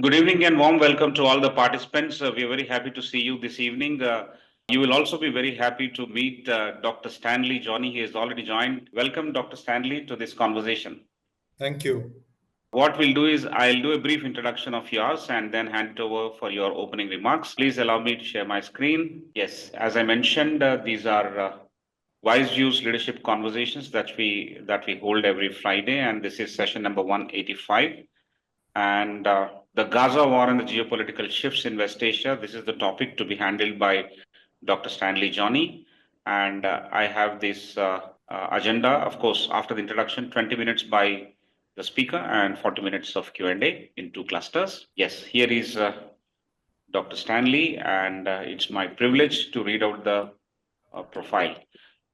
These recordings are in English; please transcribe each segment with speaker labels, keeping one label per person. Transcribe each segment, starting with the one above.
Speaker 1: Good evening and warm welcome to all the participants. We are very happy to see you this evening. You will also be very happy to meet Dr. Stanley Johny. He has already joined. Welcome, Dr. Stanley, to this conversation.
Speaker 2: Thank you.
Speaker 1: What we'll do is I'll do a brief introduction of yours and then hand it over for your opening remarks. Please allow me to share my screen. Yes, as I mentioned, these are WiseViews leadership conversations that we hold every Friday, and this is session number 185. And the Gaza war and the geopolitical shifts in West Asia. This is the topic to be handled by Dr. Stanley Johny. And I have this agenda, of course, after the introduction, 20 minutes by the speaker and 40 minutes of Q&A in two clusters. Yes, here is Dr. Stanley, and it's my privilege to read out the profile.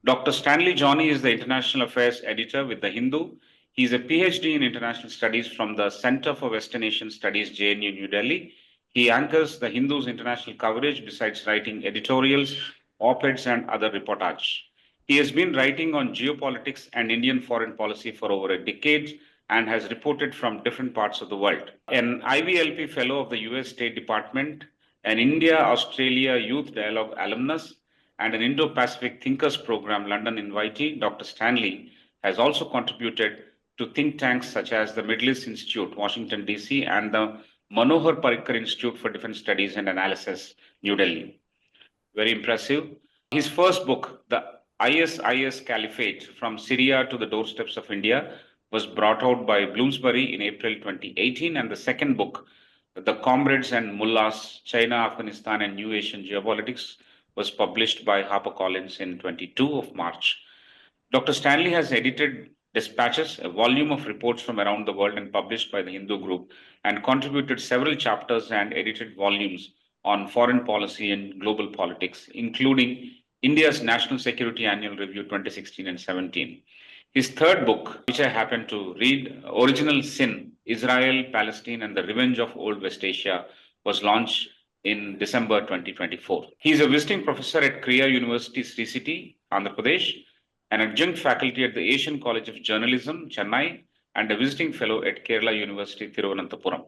Speaker 1: Dr. Stanley Johny is the International Affairs Editor with The Hindu. He is a PhD in International Studies from the Center for Western Asian Studies, JNU, New Delhi. He anchors The Hindu's international coverage besides writing editorials, op-eds, and other reportage. He has been writing on geopolitics and Indian foreign policy for over a decade and has reported from different parts of the world. An IVLP Fellow of the US State Department, an India-Australia Youth Dialogue alumnus, and an Indo-Pacific Thinkers Program London invitee, Dr. Stanley has also contributed to think tanks such as the Middle East Institute, Washington, D.C., and the Manohar Parrikar Institute for Defense Studies and Analysis, New Delhi. Very impressive. His first book, The ISIS Caliphate, From Syria to the Doorsteps of India, was brought out by Bloomsbury in April 2018, and the second book, The Comrades and Mullahs, China, Afghanistan, and New Asian Geopolitics, was published by HarperCollins in 22 of March. Dr. Stanley has edited Dispatches, a volume of reports from around the world and published by the Hindu Group, and contributed several chapters and edited volumes on foreign policy and global politics, including India's National Security Annual Review 2016 and 17. His third book, which I happened to read, Original Sin, Israel, Palestine, and the Revenge of Old West Asia, was launched in December 2024. He is a visiting professor at Kriya University, Sri City, Andhra Pradesh, an adjunct faculty at the Asian College of Journalism, Chennai, and a visiting fellow at Kerala University, Thiruvananthapuram.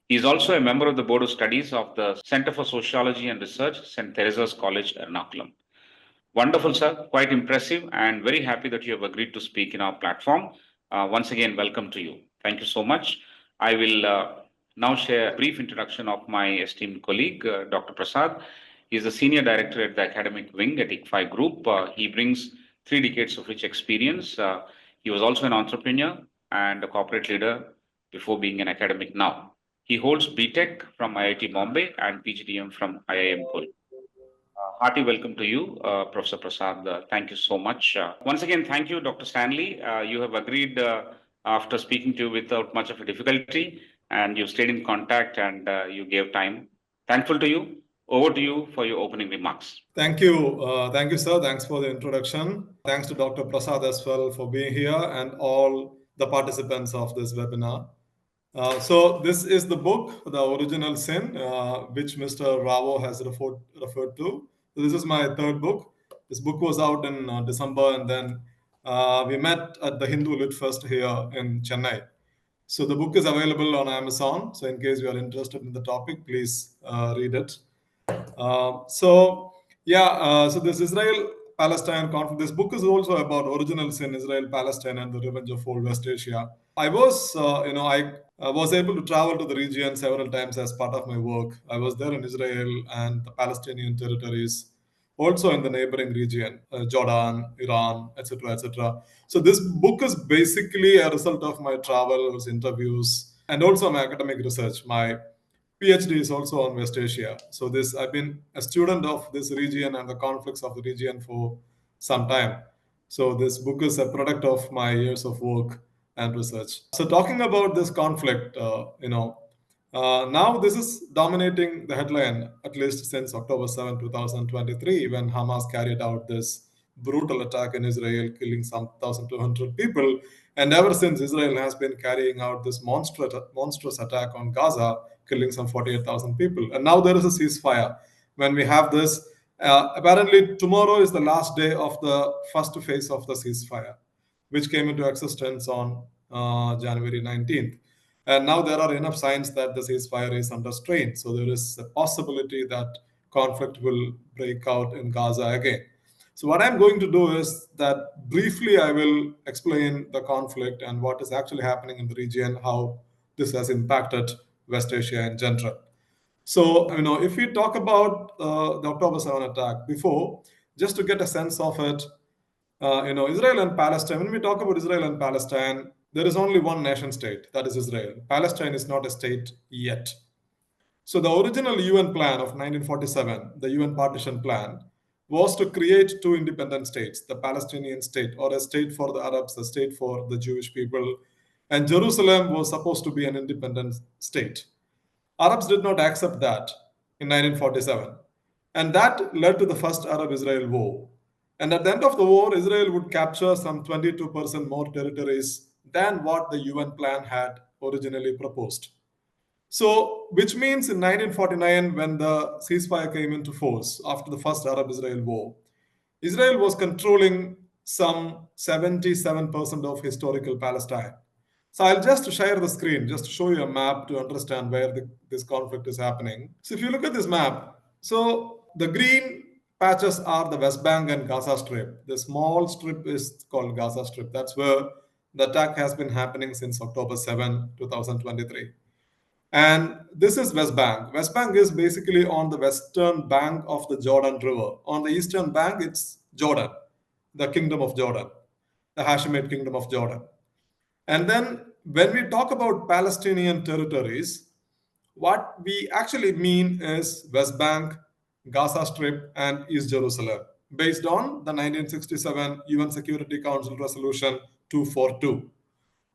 Speaker 1: He is also a member of the Board of Studies of the Center for Sociology and Research, St. Teresa's College, Ernakulam. Wonderful, sir. Quite impressive, and very happy that you have agreed to speak in our platform. Once again, welcome to you. Thank you so much. I will now share a brief introduction of my esteemed colleague, Dr. Prasad. He is the Senior Director at the Academic Wing at ICFAI Group. He brings 3 decades of rich experience. He was also an entrepreneur and a corporate leader before being an academic now. He holds BTech from IIT Bombay and PGDM from IIM Pune. Hearty welcome to you, Professor Prasad. Thank you so much. Once again, thank you, Dr. Stanley. You have agreed after speaking to you without much of a difficulty, and you stayed in contact and you gave time. Thankful to you. Over to you for your opening remarks.
Speaker 2: Thank you. Thank you, sir. Thanks for the introduction. Thanks to Dr. Prasad as well for being here and all the participants of this webinar. So this is the book, The Original Sin, which Mr. Rao has referred to. So this is my third book. This book was out in December, and then we met at the Hindu Lit Fest here in Chennai. So the book is available on Amazon. So in case you are interested in the topic, please read it. So this Israel-Palestine conflict. This book is also about original sin, Israel-Palestine, and the revenge of old West Asia. I was able to travel to the region several times as part of my work. I was there in Israel and the Palestinian territories, also in the neighboring region, Jordan, Iran, etc., etc. So this book is basically a result of my travels, interviews, and also my academic research. My PhD is also on West Asia. So I've been a student of this region and the conflicts of the region for some time. So this book is a product of my years of work and research. So talking about this conflict, now this is dominating the headline, at least since October 7, 2023, when Hamas carried out this brutal attack in Israel, killing some 1,200 people. And ever since, Israel has been carrying out this monstrous attack on Gaza, killing some 48,000 people. And now there is a ceasefire. When we have this, apparently tomorrow is the last day of the first phase of the ceasefire, which came into existence on January 19th. And now there are enough signs that the ceasefire is under strain. So there is a possibility that conflict will break out in Gaza again. So what I'm going to do is that briefly I will explain the conflict and what is actually happening in the region, how this has impacted West Asia in general. So, if we talk about the October 7 attack before, just to get a sense of it, Israel and Palestine, when we talk about Israel and Palestine, there is only one nation state, that is Israel. Palestine is not a state yet. So the original UN plan of 1947, the UN partition plan, was to create two independent states, the Palestinian state, or a state for the Arabs, a state for the Jewish people, and Jerusalem was supposed to be an independent state. Arabs did not accept that in 1947, and that led to the first Arab-Israel war. And at the end of the war, Israel would capture some 22% more territories than what the UN plan had originally proposed. So, which means in 1949, when the ceasefire came into force after the first Arab-Israel war, Israel was controlling some 77% of historical Palestine. So I'll just share the screen just to show you a map to understand where this conflict is happening. So if you look at this map, so the green patches are the West Bank and Gaza Strip. The small strip is called Gaza Strip. That's where the attack has been happening since October 7, 2023. And this is West Bank. West Bank is basically on the western bank of the Jordan River. On the eastern bank, it's Jordan, the Kingdom of Jordan, the Hashemite Kingdom of Jordan. And then when we talk about Palestinian territories, what we actually mean is West Bank, Gaza Strip, and East Jerusalem, based on the 1967 UN Security Council Resolution 242.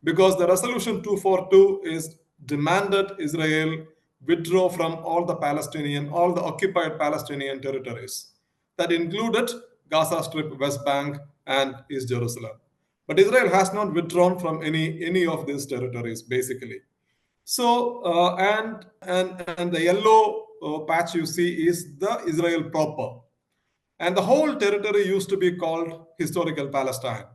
Speaker 2: Because the Resolution 242 is demanded Israel withdraw from all the occupied Palestinian territories. That included Gaza Strip, West Bank, and East Jerusalem. But Israel has not withdrawn from any of these territories, basically. So, and the yellow patch you see is the Israel proper. And the whole territory used to be called historical Palestine,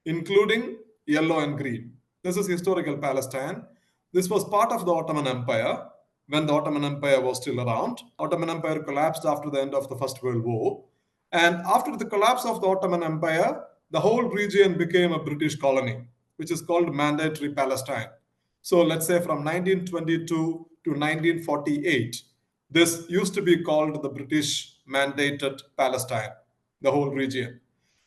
Speaker 2: including yellow and green. This is historical Palestine. This was part of the Ottoman Empire when the Ottoman Empire was still around. Ottoman Empire collapsed after the end of the First World War. And after the collapse of the Ottoman Empire, the whole region became a British colony, which is called Mandatory Palestine. So let's say from 1922 to 1948, this used to be called the British Mandated Palestine, the whole region.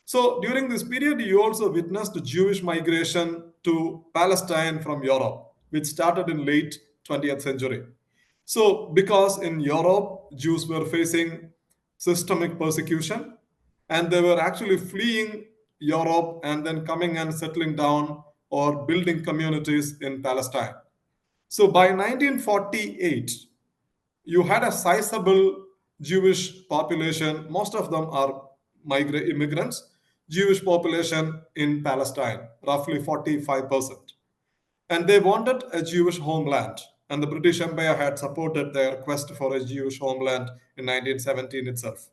Speaker 2: So during this period, you also witnessed Jewish migration to Palestine from Europe, which started in late 20th century. So because in Europe, Jews were facing systemic persecution, and they were actually fleeing Europe and then coming and settling down or building communities in Palestine. So by 1948, you had a sizable Jewish population. Most of them are immigrants. Jewish population in Palestine, roughly 45%. And they wanted a Jewish homeland. And the British Empire had supported their quest for a Jewish homeland in 1917 itself.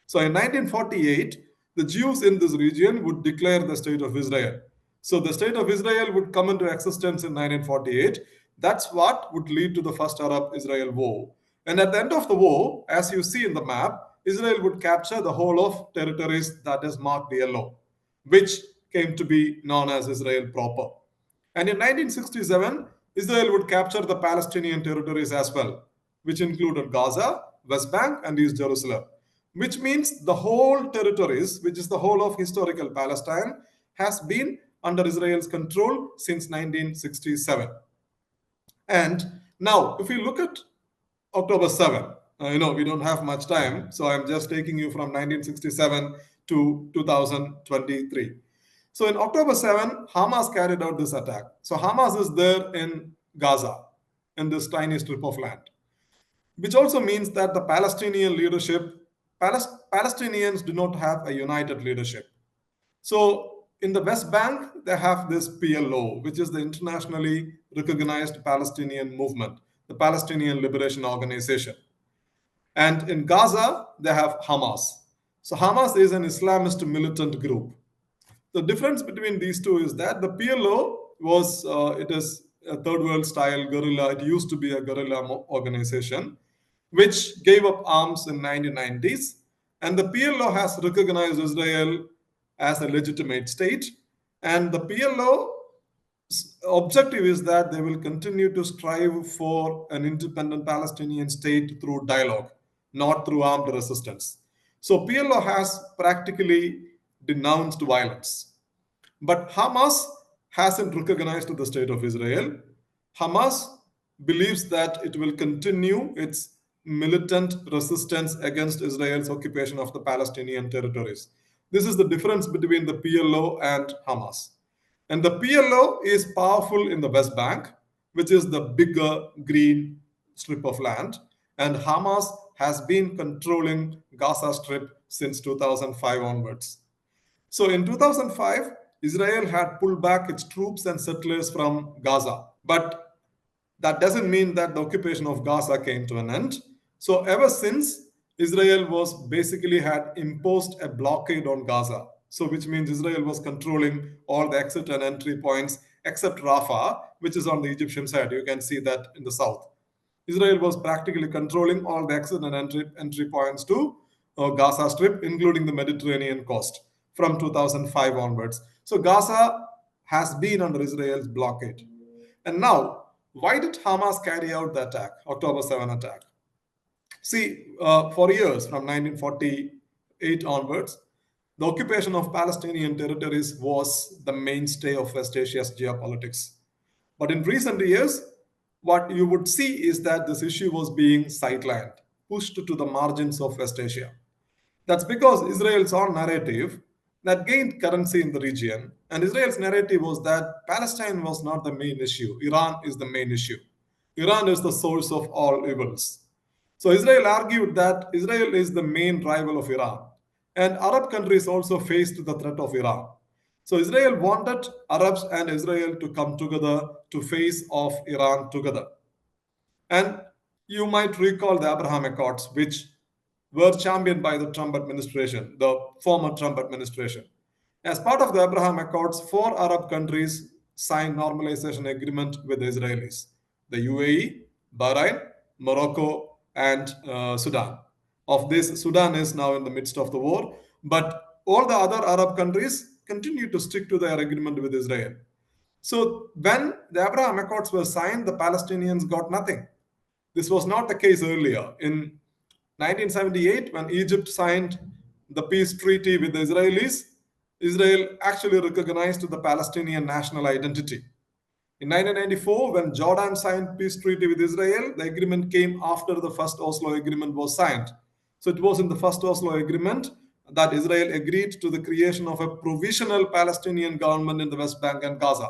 Speaker 2: So in 1948, the Jews in this region would declare the state of Israel. So the state of Israel would come into existence in 1948. That's what would lead to the first Arab-Israel war. And at the end of the war, as you see in the map, Israel would capture the whole of territories that is marked yellow, which came to be known as Israel proper. And in 1967, Israel would capture the Palestinian territories as well, which included Gaza, West Bank, and East Jerusalem, which means the whole territories, which is the whole of historical Palestine, has been under Israel's control since 1967. And now, if we look at October 7, we don't have much time, so I'm just taking you from 1967 to 2023. So in October 7, Hamas carried out this attack. So Hamas is there in Gaza, in this tiny strip of land, which also means that the Palestinian leadership, Palestinians do not have a united leadership. So in the West Bank, they have this PLO, which is the internationally recognized Palestinian movement, the Palestinian Liberation Organization. And in Gaza, they have Hamas. So Hamas is an Islamist militant group. The difference between these two is that the PLO a third world style guerrilla. It used to be a guerrilla organization, which gave up arms in 1990s. And the PLO has recognized Israel as a legitimate state. And the PLO objective is that they will continue to strive for an independent Palestinian state through dialogue, not through armed resistance. So PLO has practically denounced violence. But Hamas hasn't recognized the state of Israel. Hamas believes that it will continue its militant resistance against Israel's occupation of the Palestinian territories. This is the difference between the PLO and Hamas. And the PLO is powerful in the West Bank, which is the bigger green strip of land. And Hamas has been controlling Gaza Strip since 2005 onwards. So in 2005, Israel had pulled back its troops and settlers from Gaza. But that doesn't mean that the occupation of Gaza came to an end. So ever since, Israel was basically had imposed a blockade on Gaza. So which means Israel was controlling all the exit and entry points except Rafah, which is on the Egyptian side. You can see that in the south. Israel was practically controlling all the exit and entry points to Gaza Strip, including the Mediterranean coast from 2005 onwards. So Gaza has been under Israel's blockade. And now, why did Hamas carry out the attack, October 7 attack? See, for years, from 1948 onwards, the occupation of Palestinian territories was the mainstay of West Asia's geopolitics. But in recent years, what you would see is that this issue was being sidelined, pushed to the margins of West Asia. That's because Israel's own narrative that gained currency in the region, and Israel's narrative was that Palestine was not the main issue. Iran is the main issue. Iran is the source of all evils. So Israel argued that Israel is the main rival of Iran, and Arab countries also faced the threat of Iran. So Israel wanted Arabs and Israel to come together to face off Iran together. And you might recall the Abraham Accords, which were championed by the Trump administration, the former Trump administration. As part of the Abraham Accords, 4 Arab countries signed normalization agreement with the Israelis: the UAE, Bahrain, Morocco, and Sudan. Of this, Sudan is now in the midst of the war, but all the other Arab countries continue to stick to their agreement with Israel. So when the Abraham Accords were signed, the Palestinians got nothing. This was not the case earlier. In 1978, when Egypt signed the peace treaty with the Israelis, Israel actually recognized the Palestinian national identity. In 1994, when Jordan signed peace treaty with Israel, the agreement came after the first Oslo agreement was signed. So it was in the first Oslo agreement that Israel agreed to the creation of a provisional Palestinian government in the West Bank and Gaza.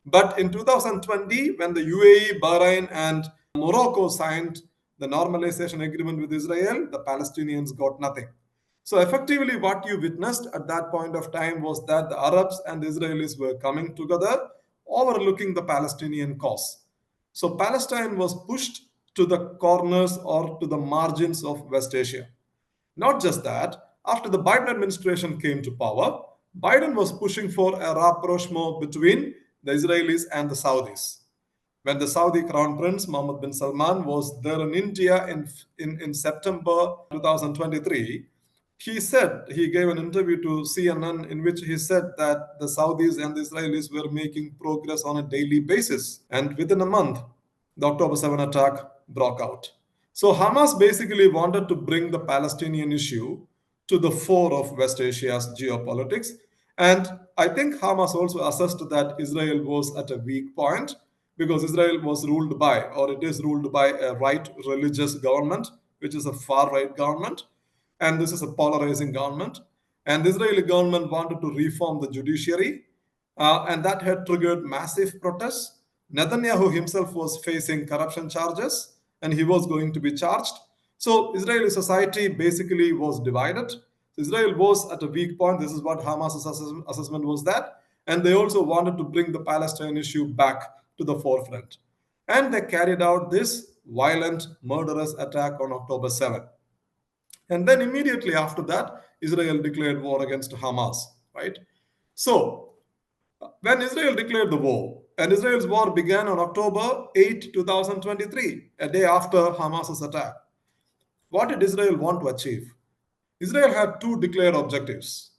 Speaker 2: But in 2020, when the UAE, Bahrain, and Morocco signed the normalization agreement with Israel, the Palestinians got nothing. So effectively, what you witnessed at that point of time was that the Arabs and the Israelis were coming together, overlooking the Palestinian cause. So Palestine was pushed to the corners or to the margins of West Asia. Not just that, after the Biden administration came to power, Biden was pushing for a rapprochement between the Israelis and the Saudis. When the Saudi Crown Prince Mohammed bin Salman was there in India in September 2023, he gave an interview to CNN in which he said that the Saudis and the Israelis were making progress on a daily basis. And within a month, the October 7 attack broke out. So Hamas basically wanted to bring the Palestinian issue to the fore of West Asia's geopolitics. And I think Hamas also assessed that Israel was at a weak point because Israel was ruled by, or it is ruled by, a right religious government, which is a far-right government. And this is a polarizing government. And the Israeli government wanted to reform the judiciary, and that had triggered massive protests. Netanyahu himself was facing corruption charges, and he was going to be charged. So Israeli society basically was divided. Israel was at a weak point. This is what Hamas's assessment was that. And they also wanted to bring the Palestine issue back to the forefront. And they carried out this violent, murderous attack on October 7. And then immediately after that, Israel declared war against Hamas, right? So when Israel declared the war, And Israel's war began on October 8, 2023, a day after Hamas's attack. What did Israel want to achieve? Israel had two declared objectives.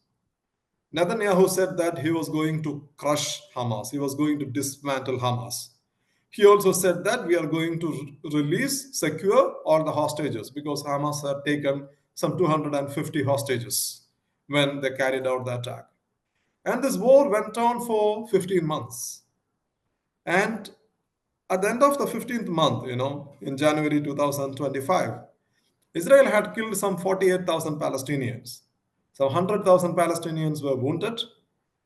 Speaker 2: Netanyahu said that he was going to crush Hamas, he was going to dismantle Hamas. He also said that we are going to release, secure all the hostages because Hamas had taken some 250 hostages when they carried out the attack. And this war went on for 15 months. And at the end of the 15th month, in January 2025, Israel had killed some 48,000 Palestinians. So 100,000 Palestinians were wounded,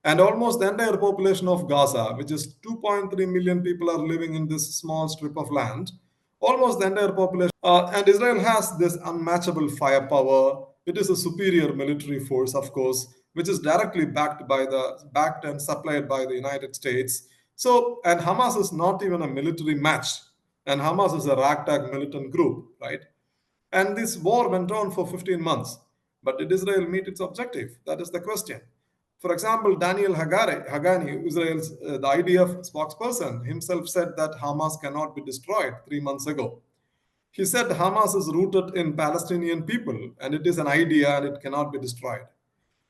Speaker 2: and almost the entire population of Gaza, which is 2.3 million people, are living in this small strip of land. Almost the entire population. And Israel has this unmatchable firepower. It is a superior military force, of course, which is directly backed and supplied by the United States. So, and Hamas is not even a military match, and Hamas is a ragtag militant group, right? And this war went on for 15 months. But did Israel meet its objective? That is the question. For example, Daniel Hagani, Israel's the IDF spokesperson, himself said that Hamas cannot be destroyed 3 months ago. He said Hamas is rooted in Palestinian people and it is an idea and it cannot be destroyed.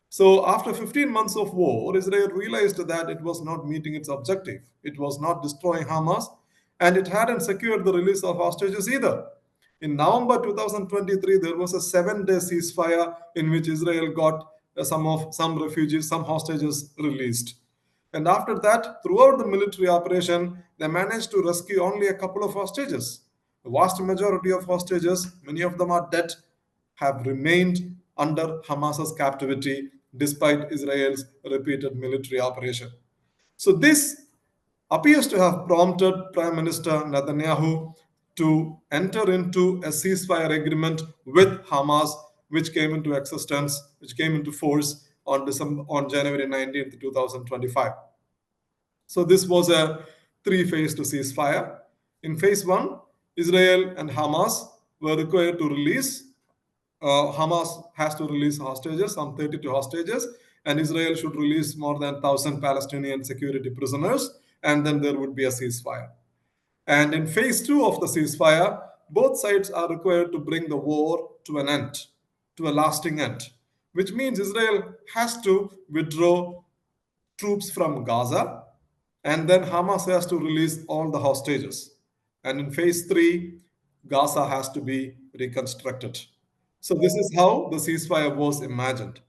Speaker 2: So after 15 months of war, Israel realized that it was not meeting its objective. It was not destroying Hamas and it hadn't secured the release of hostages either. In November 2023, there was a 7-day ceasefire in which Israel got some refugees, some hostages released. And after that, throughout the military operation, they managed to rescue only a couple of hostages. The vast majority of hostages, many of them are dead, have remained under Hamas's captivity despite Israel's repeated military operation. So this appears to have prompted Prime Minister Netanyahu to enter into a ceasefire agreement with Hamas, which came into existence, which came into force on January 19th, 2025. So this was a three-phased ceasefire. In phase one, Israel and Hamas were required to release. Hamas has to release hostages, some 32 hostages, and Israel should release more than 1,000 Palestinian security prisoners, and then there would be a ceasefire. And in phase two of the ceasefire, both sides are required to bring the war to an end, to a lasting end, which means Israel has to withdraw troops from Gaza, and then Hamas has to release all the hostages. And in phase three, Gaza has to be reconstructed. So this is how the ceasefire was imagined.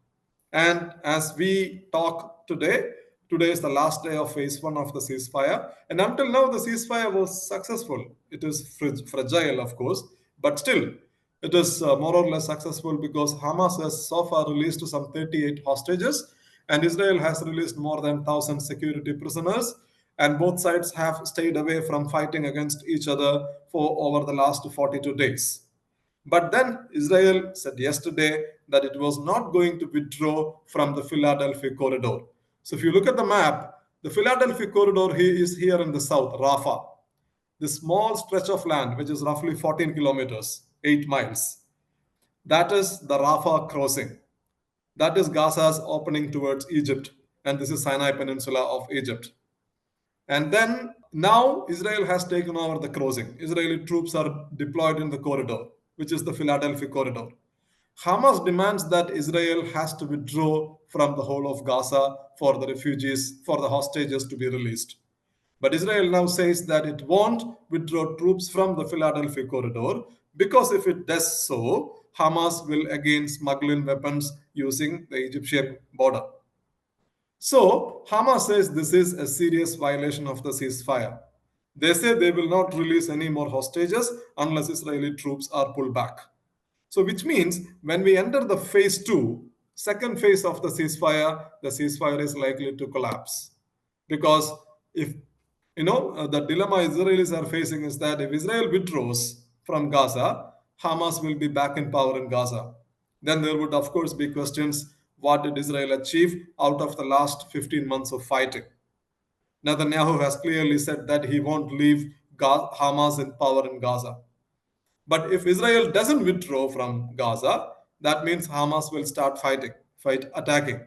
Speaker 2: And as we talk today is the last day of phase one of the ceasefire. And until now, the ceasefire was successful. It is fragile, of course, but still, it is more or less successful because Hamas has so far released some 38 hostages, and Israel has released more than 1,000 security prisoners. And both sides have stayed away from fighting against each other for over the last 42 days. But then Israel said yesterday that it was not going to withdraw from the Philadelphia corridor. So if you look at the map, the Philadelphia corridor is here in the south, Rafah. The small stretch of land, which is roughly 14 kilometers, 8 miles. That is the Rafah crossing. That is Gaza's opening towards Egypt. And this is Sinai Peninsula of Egypt. And then now Israel has taken over the crossing. Israeli troops are deployed in the corridor, which is the Philadelphia corridor. Hamas demands that Israel has to withdraw from the whole of Gaza for the refugees, for the hostages to be released. But Israel now says that it won't withdraw troops from the Philadelphia corridor because if it does so, Hamas will again smuggle in weapons using the Egyptian border. So Hamas says this is a serious violation of the ceasefire. They say they will not release any more hostages unless Israeli troops are pulled back. So which means when we enter the phase two, second phase of the ceasefire is likely to collapse. Because if, the dilemma Israelis are facing is that if Israel withdraws from Gaza, Hamas will be back in power in Gaza. Then there would, of course, be questions, what did Israel achieve out of the last 15 months of fighting? Netanyahu has clearly said that he won't leave Hamas in power in Gaza. But if Israel doesn't withdraw from Gaza, that means Hamas will start attacking.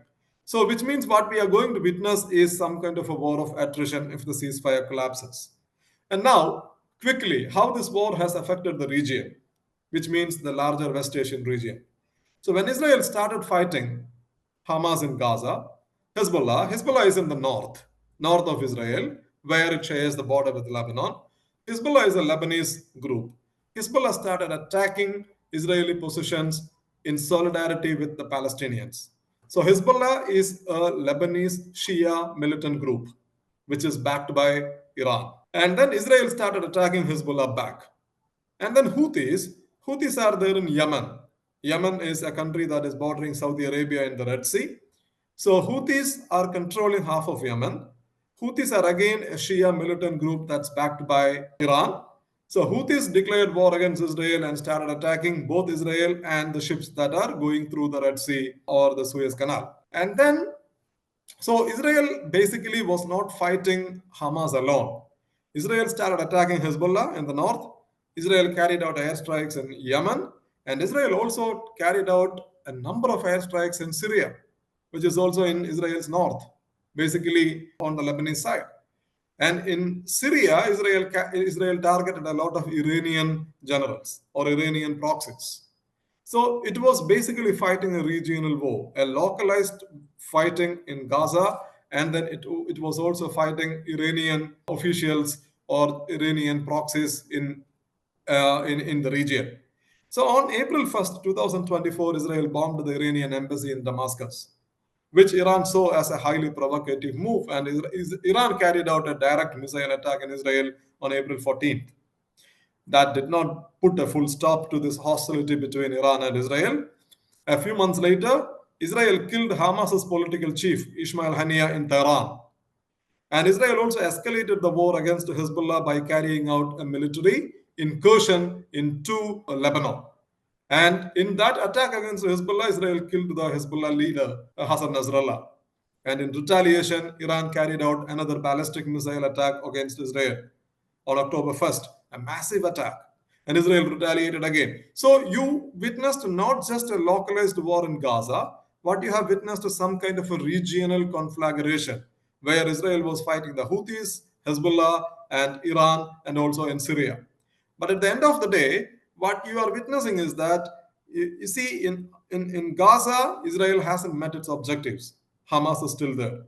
Speaker 2: So, which means what we are going to witness is some kind of a war of attrition if the ceasefire collapses. And now, quickly, how this war has affected the region, which means the larger West Asian region. So, when Israel started fighting Hamas in Gaza, Hezbollah is in the north of Israel, where it shares the border with Lebanon. Hezbollah is a Lebanese group. Hezbollah started attacking Israeli positions in solidarity with the Palestinians. So Hezbollah is a Lebanese Shia militant group, which is backed by Iran. And then Israel started attacking Hezbollah back. And then Houthis are there in Yemen. Yemen is a country that is bordering Saudi Arabia in the Red Sea. So Houthis are controlling half of Yemen. Houthis are again a Shia militant group that's backed by Iran. So Houthis declared war against Israel and started attacking both Israel and the ships that are going through the Red Sea or the Suez Canal. And then, so Israel basically was not fighting Hamas alone. Israel started attacking Hezbollah in the north. Israel carried out airstrikes in Yemen, and Israel also carried out a number of airstrikes in Syria, which is also in Israel's north, basically on the Lebanese side. And in Syria, Israel targeted a lot of Iranian generals or Iranian proxies. So it was basically fighting a regional war, a localized fighting in Gaza, and then it was also fighting Iranian officials or Iranian proxies in the region. So on April 1st, 2024, Israel bombed the Iranian embassy in Damascus, which Iran saw as a highly provocative move, and Iran carried out a direct missile attack in Israel on April 14th. That did not put a full stop to this hostility between Iran and Israel. A few months later, Israel killed Hamas's political chief, Ismail Haniyeh, in Tehran. And Israel also escalated the war against Hezbollah by carrying out a military incursion into Lebanon. And in that attack against Hezbollah, Israel killed the Hezbollah leader, Hassan Nasrallah. And in retaliation, Iran carried out another ballistic missile attack against Israel on October 1st, a massive attack. And Israel retaliated again. So you witnessed not just a localized war in Gaza, what you have witnessed is some kind of a regional conflagration where Israel was fighting the Houthis, Hezbollah, and Iran, and also in Syria. But at the end of the day, what you are witnessing is that you see in Gaza, Israel hasn't met its objectives. Hamas is still there.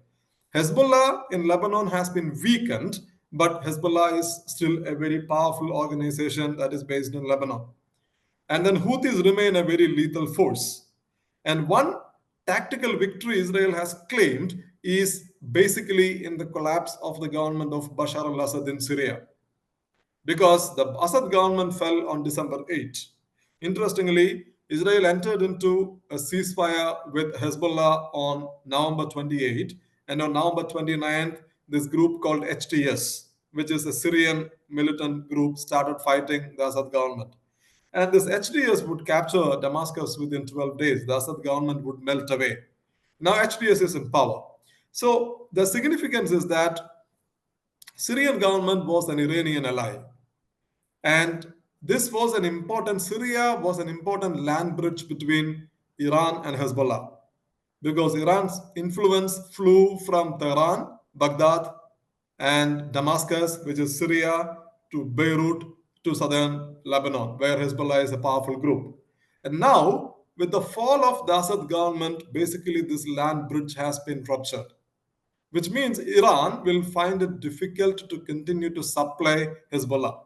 Speaker 2: Hezbollah in Lebanon has been weakened, but Hezbollah is still a very powerful organization that is based in Lebanon. And then Houthis remain a very lethal force. And one tactical victory Israel has claimed is basically in the collapse of the government of Bashar al-Assad in Syria, because the Assad government fell on December 8. Interestingly, Israel entered into a ceasefire with Hezbollah on November 28, and on November 29th, this group called HTS, which is a Syrian militant group, started fighting the Assad government. And this HTS would capture Damascus within 12 days. The Assad government would melt away. Now HTS is in power. So the significance is that Syrian government was an Iranian ally. And Syria was an important land bridge between Iran and Hezbollah, because Iran's influence flew from Tehran, Baghdad, and Damascus, which is Syria, to Beirut, to southern Lebanon, where Hezbollah is a powerful group. And now, with the fall of the Assad government, basically this land bridge has been ruptured, which means Iran will find it difficult to continue to supply Hezbollah.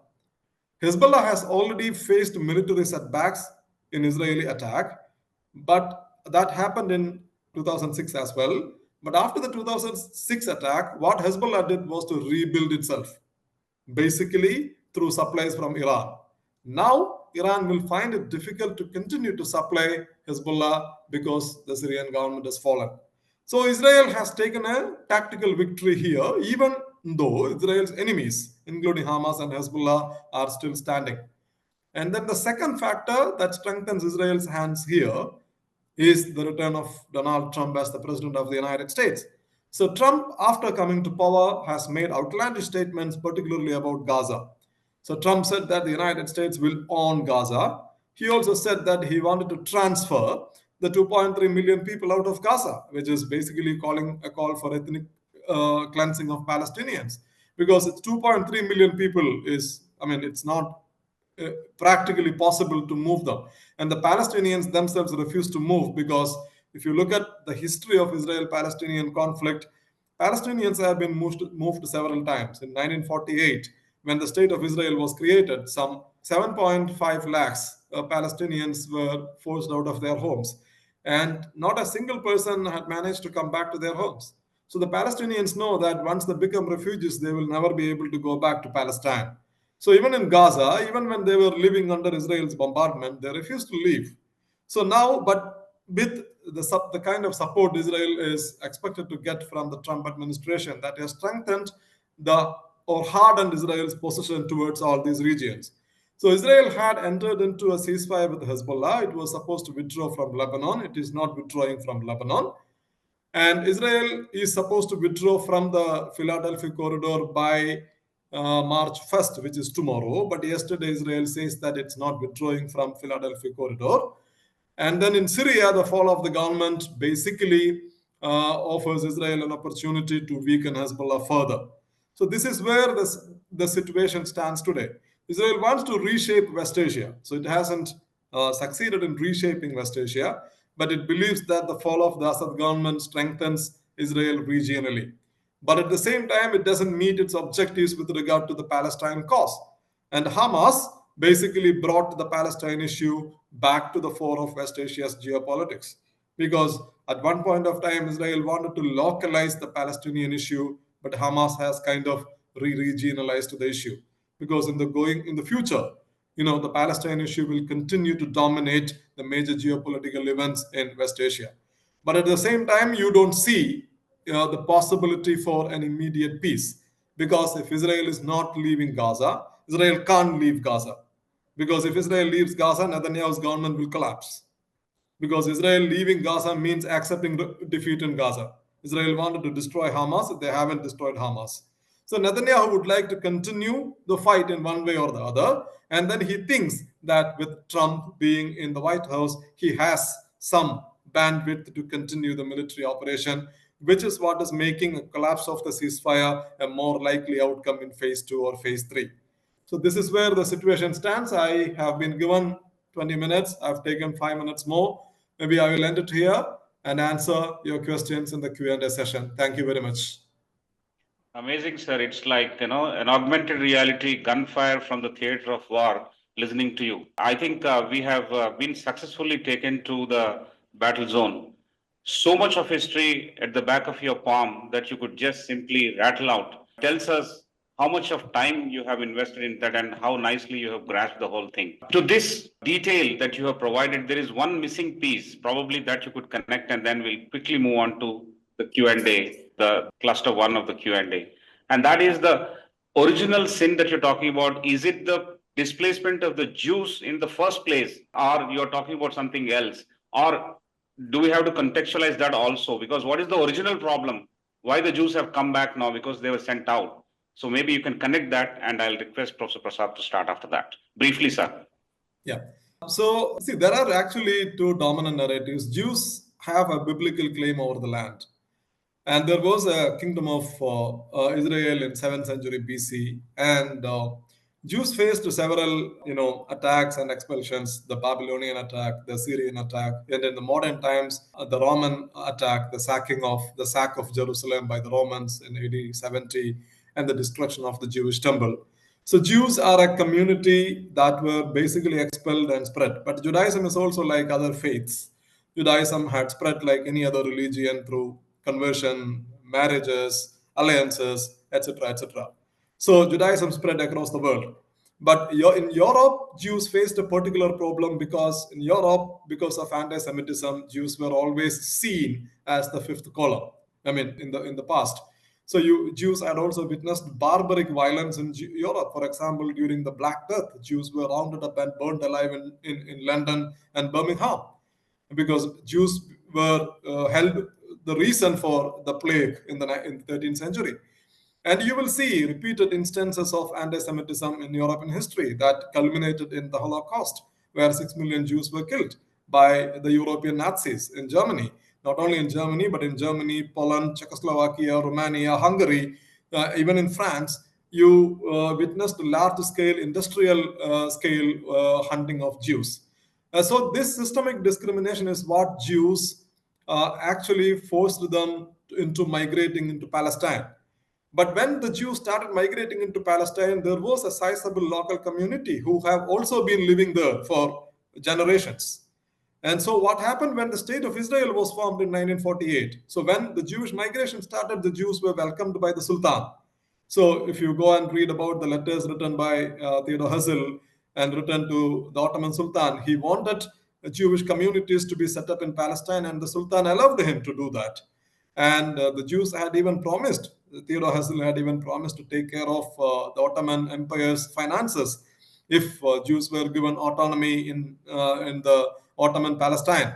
Speaker 2: Hezbollah has already faced military setbacks in Israeli attack, but that happened in 2006 as well. But after the 2006 attack, what Hezbollah did was to rebuild itself, basically through supplies from Iran. Now, Iran will find it difficult to continue to supply Hezbollah because the Syrian government has fallen. So Israel has taken a tactical victory here, even though Israel's enemies, including Hamas and Hezbollah, are still standing. And then the second factor that strengthens Israel's hands here is the return of Donald Trump as the president of the United States. So Trump, after coming to power, has made outlandish statements, particularly about Gaza. So Trump said that the United States will own Gaza. He also said that he wanted to transfer the 2.3 million people out of Gaza, which is basically calling a call for ethnic cleansing of Palestinians. Because it's 2.3 million people it's not practically possible to move them. And the Palestinians themselves refuse to move because if you look at the history of Israel-Palestinian conflict, Palestinians have been moved several times. In 1948, when the State of Israel was created, some 7.5 lakhs Palestinians were forced out of their homes. And not a single person had managed to come back to their homes. So the Palestinians know that once they become refugees, they will never be able to go back to Palestine. So even in Gaza, even when they were living under Israel's bombardment, they refused to leave. So now, but with the kind of support Israel is expected to get from the Trump administration, that has strengthened or hardened Israel's position towards all these regions. So Israel had entered into a ceasefire with Hezbollah. It was supposed to withdraw from Lebanon. It is not withdrawing from Lebanon. And Israel is supposed to withdraw from the Philadelphia corridor by March 1st, which is tomorrow. But yesterday, Israel says that it's not withdrawing from Philadelphia corridor. And then in Syria, the fall of the government basically offers Israel an opportunity to weaken Hezbollah further. So this is where the situation stands today. Israel wants to reshape West Asia. So it hasn't succeeded in reshaping West Asia, but it believes that the fall of the Assad government strengthens Israel regionally. But at the same time, it doesn't meet its objectives with regard to the Palestine cause. And Hamas basically brought the Palestine issue back to the fore of West Asia's geopolitics. Because at one point of time, Israel wanted to localize the Palestinian issue, but Hamas has kind of re-regionalized the issue. Because in the future, the Palestine issue will continue to dominate the major geopolitical events in West Asia. But at the same time, you don't see the possibility for an immediate peace. Because if Israel is not leaving Gaza, Israel can't leave Gaza. Because if Israel leaves Gaza, Netanyahu's government will collapse. Because Israel leaving Gaza means accepting defeat in Gaza. Israel wanted to destroy Hamas, they haven't destroyed Hamas. So Netanyahu would like to continue the fight in one way or the other. And then he thinks that with Trump being in the White House, he has some bandwidth to continue the military operation, which is what is making a collapse of the ceasefire a more likely outcome in phase 2 or phase 3. So this is where the situation stands. I have been given 20 minutes. I've taken 5 minutes more. Maybe I will end it here and answer your questions in the Q&A session. Thank you very much.
Speaker 1: Amazing, sir. It's like, an augmented reality gunfire from the theater of war listening to you. I think we have been successfully taken to the battle zone. So much of history at the back of your palm that you could just simply rattle out tells us how much of time you have invested in that and how nicely you have grasped the whole thing. To this detail that you have provided, there is one missing piece, probably that you could connect, and then we'll quickly move on to the Q&A, the cluster one of the Q&A. And that is the original sin that you're talking about. Is it the displacement of the Jews in the first place, or you're talking about something else? Or do we have to contextualize that also? Because what is the original problem? Why the Jews have come back now? Because they were sent out. So maybe you can connect that, and I'll request Professor Prasad to start after that. Briefly, sir.
Speaker 2: Yeah. So, see, there are actually two dominant narratives. Jews have a biblical claim over the land. And there was a kingdom of Israel in 7th century BC. And Jews faced several, attacks and expulsions, the Babylonian attack, the Syrian attack, and in the modern times, the Roman attack, the sack of Jerusalem by the Romans in AD 70, and the destruction of the Jewish temple. So Jews are a community that were basically expelled and spread. But Judaism is also like other faiths. Judaism had spread like any other religion through conversion, marriages, alliances, etc., etc. So Judaism spread across the world. But in Europe, Jews faced a particular problem because in Europe, because of anti-Semitism, Jews were always seen as the fifth column. In the past. So Jews had also witnessed barbaric violence in Europe. For example, during the Black Death, Jews were rounded up and burned alive in London and Birmingham because Jews were held the reason for the plague in the 13th century. And you will see repeated instances of anti-Semitism in European history that culminated in the Holocaust, where 6 million Jews were killed. by the European Nazis in Germany. Not only in Germany, but in Germany, Poland, Czechoslovakia, Romania, Hungary, even in France, you witnessed large-scale industrial scale hunting of Jews. So this systemic discrimination is what Jews actually forced them into migrating into Palestine. But when the Jews started migrating into Palestine, there was a sizable local community who have also been living there for generations. And so, what happened when the state of Israel was formed in 1948? So, when the Jewish migration started, the Jews were welcomed by the Sultan. So, if you go and read about the letters written by Theodor Herzl and written to the Ottoman Sultan, he wanted Jewish communities to be set up in Palestine, and the Sultan allowed him to do that. And the Jews had even promised, Theodor Herzl had even promised to take care of the Ottoman Empire's finances if Jews were given autonomy in the Ottoman Palestine.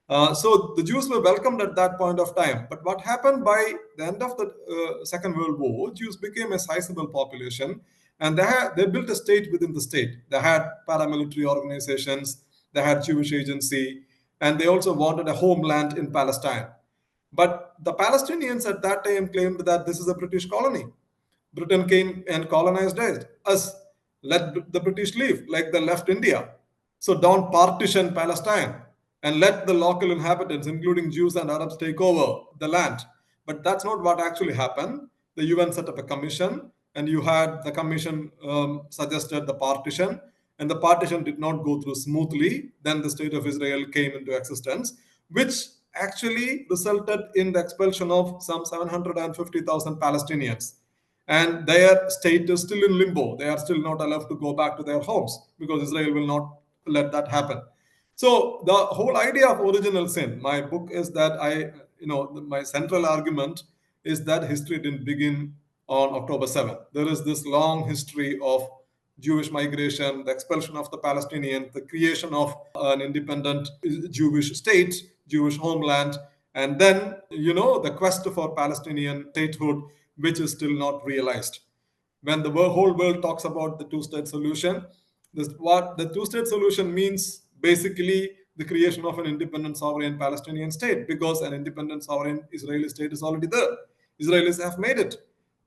Speaker 2: So the Jews were welcomed at that point of time. But what happened by the end of the Second World War, Jews became a sizable population, and they built a state within the state. They had paramilitary organizations, they had Jewish agency, and they also wanted a homeland in Palestine. But the Palestinians at that time claimed that this is a British colony. Britain came and colonized us. Let the British leave, like they left India. So don't partition Palestine and let the local inhabitants, including Jews and Arabs, take over the land. But that's not what actually happened. The UN set up a commission, and you had the commission suggested the partition, and the partition did not go through smoothly. Then the state of Israel came into existence, which actually resulted in the expulsion of some 750,000 Palestinians. And their state is still in limbo. They are still not allowed to go back to their homes because Israel will not let that happen. So the whole idea of original sin, my book is that my central argument is that history didn't begin on October 7th. There is this long history of Jewish migration, the expulsion of the Palestinians, the creation of an independent Jewish state, Jewish homeland, and then, the quest for Palestinian statehood, which is still not realized. When the whole world talks about the two-state solution, what the two-state solution means basically the creation of an independent sovereign Palestinian state, because an independent sovereign Israeli state is already there. Israelis have made it.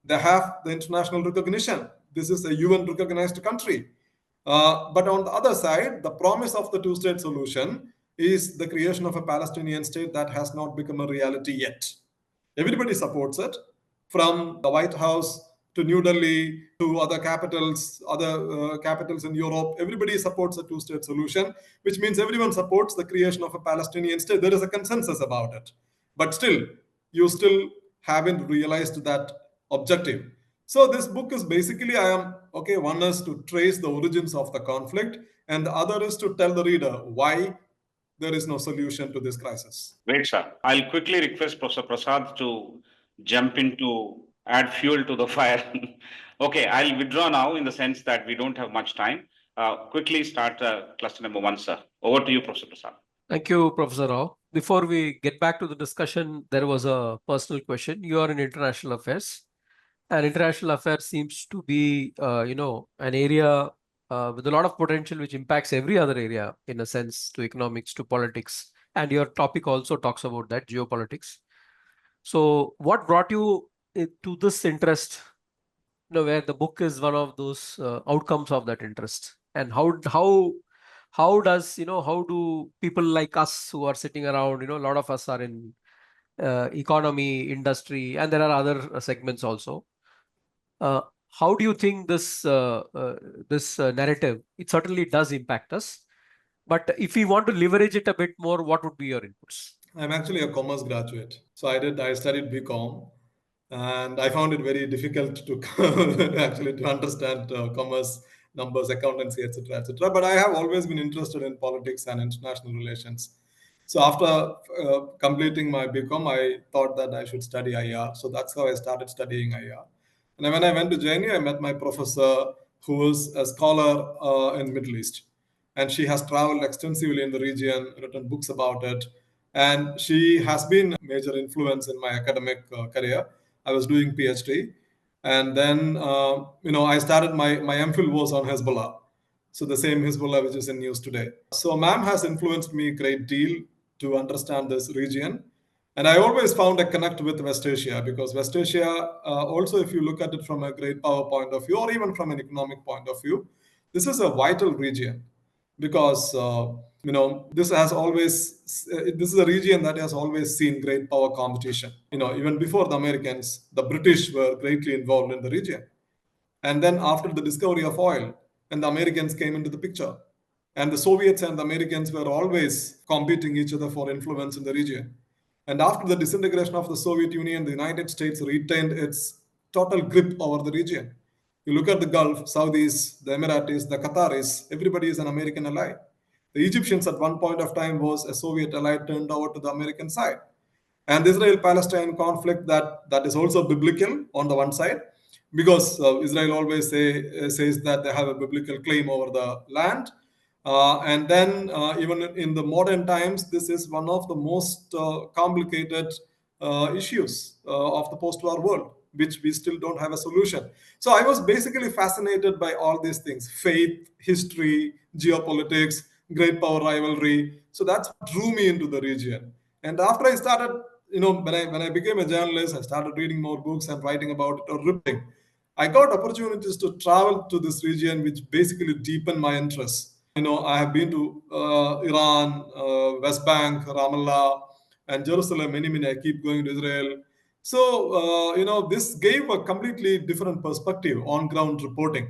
Speaker 2: They have the international recognition. This is a UN recognized country. But on the other side, the promise of the two-state solution is the creation of a Palestinian state that has not become a reality yet. Everybody supports it, from the White House to New Delhi to other capitals in Europe. Everybody supports a two-state solution, which means everyone supports the creation of a Palestinian state. There is a consensus about it. But still, you still haven't realized that objective. So this book is basically, one is to trace the origins of the conflict, and the other is to tell the reader why there is no solution to this crisis.
Speaker 1: Great, sir. I'll quickly request Professor Prasad to jump in to add fuel to the fire. Okay, I'll withdraw now in the sense that we don't have much time. Quickly start cluster number 1, sir. Over to you, Professor Prasad.
Speaker 3: Thank you, Professor Rao. Before we get back to the discussion, there was a personal question. You are in international affairs, and international affairs seems to be, an area with a lot of potential, which impacts every other area, in a sense, to economics, to politics. And your topic also talks about that, geopolitics. So what brought you to this interest, where the book is one of those outcomes of that interest? And how do people like us who are sitting around, a lot of us are in economy, industry, and there are other segments also. How do you think this narrative, it certainly does impact us, but if we want to leverage it a bit more, what would be your inputs?
Speaker 2: I'm actually a commerce graduate. So I studied BCom, and I found it very difficult to actually to understand commerce, numbers, accountancy, etc., etc. But I have always been interested in politics and international relations. So after completing my BCom, I thought that I should study IR. So that's how I started studying IR. And when I went to Johny, I met my professor, who is a scholar in Middle East. And she has traveled extensively in the region, written books about it. And she has been a major influence in my academic career. I was doing PhD. And then, I started my MPhil was on Hezbollah. So the same Hezbollah which is in news today. So MAM has influenced me a great deal to understand this region. And I always found a connect with West Asia, because West Asia, also if you look at it from a great power point of view, or even from an economic point of view, this is a vital region, because this is a region that has always seen great power competition. Even before the Americans, the British were greatly involved in the region. And then after the discovery of oil, and the Americans came into the picture, and the Soviets and the Americans were always competing each other for influence in the region. And after the disintegration of the Soviet Union, the United States retained its total grip over the region. You look at the Gulf, Saudis, the Emiratis, the Qataris, everybody is an American ally. The Egyptians at one point of time was a Soviet ally turned over to the American side. And the Israel-Palestine conflict, that is also biblical on the one side, because Israel always says that they have a biblical claim over the land. And then even in the modern times, this is one of the most complicated issues of the post-war world, which we still don't have a solution. So I was basically fascinated by all these things: faith, history, geopolitics, great power rivalry. So that's what drew me into the region. And after I started, when I became a journalist, I started reading more books and writing about it or reporting. I got opportunities to travel to this region, which basically deepened my interest. I have been to Iran, West Bank, Ramallah, and Jerusalem. Many. I keep going to Israel. So this gave a completely different perspective on ground reporting.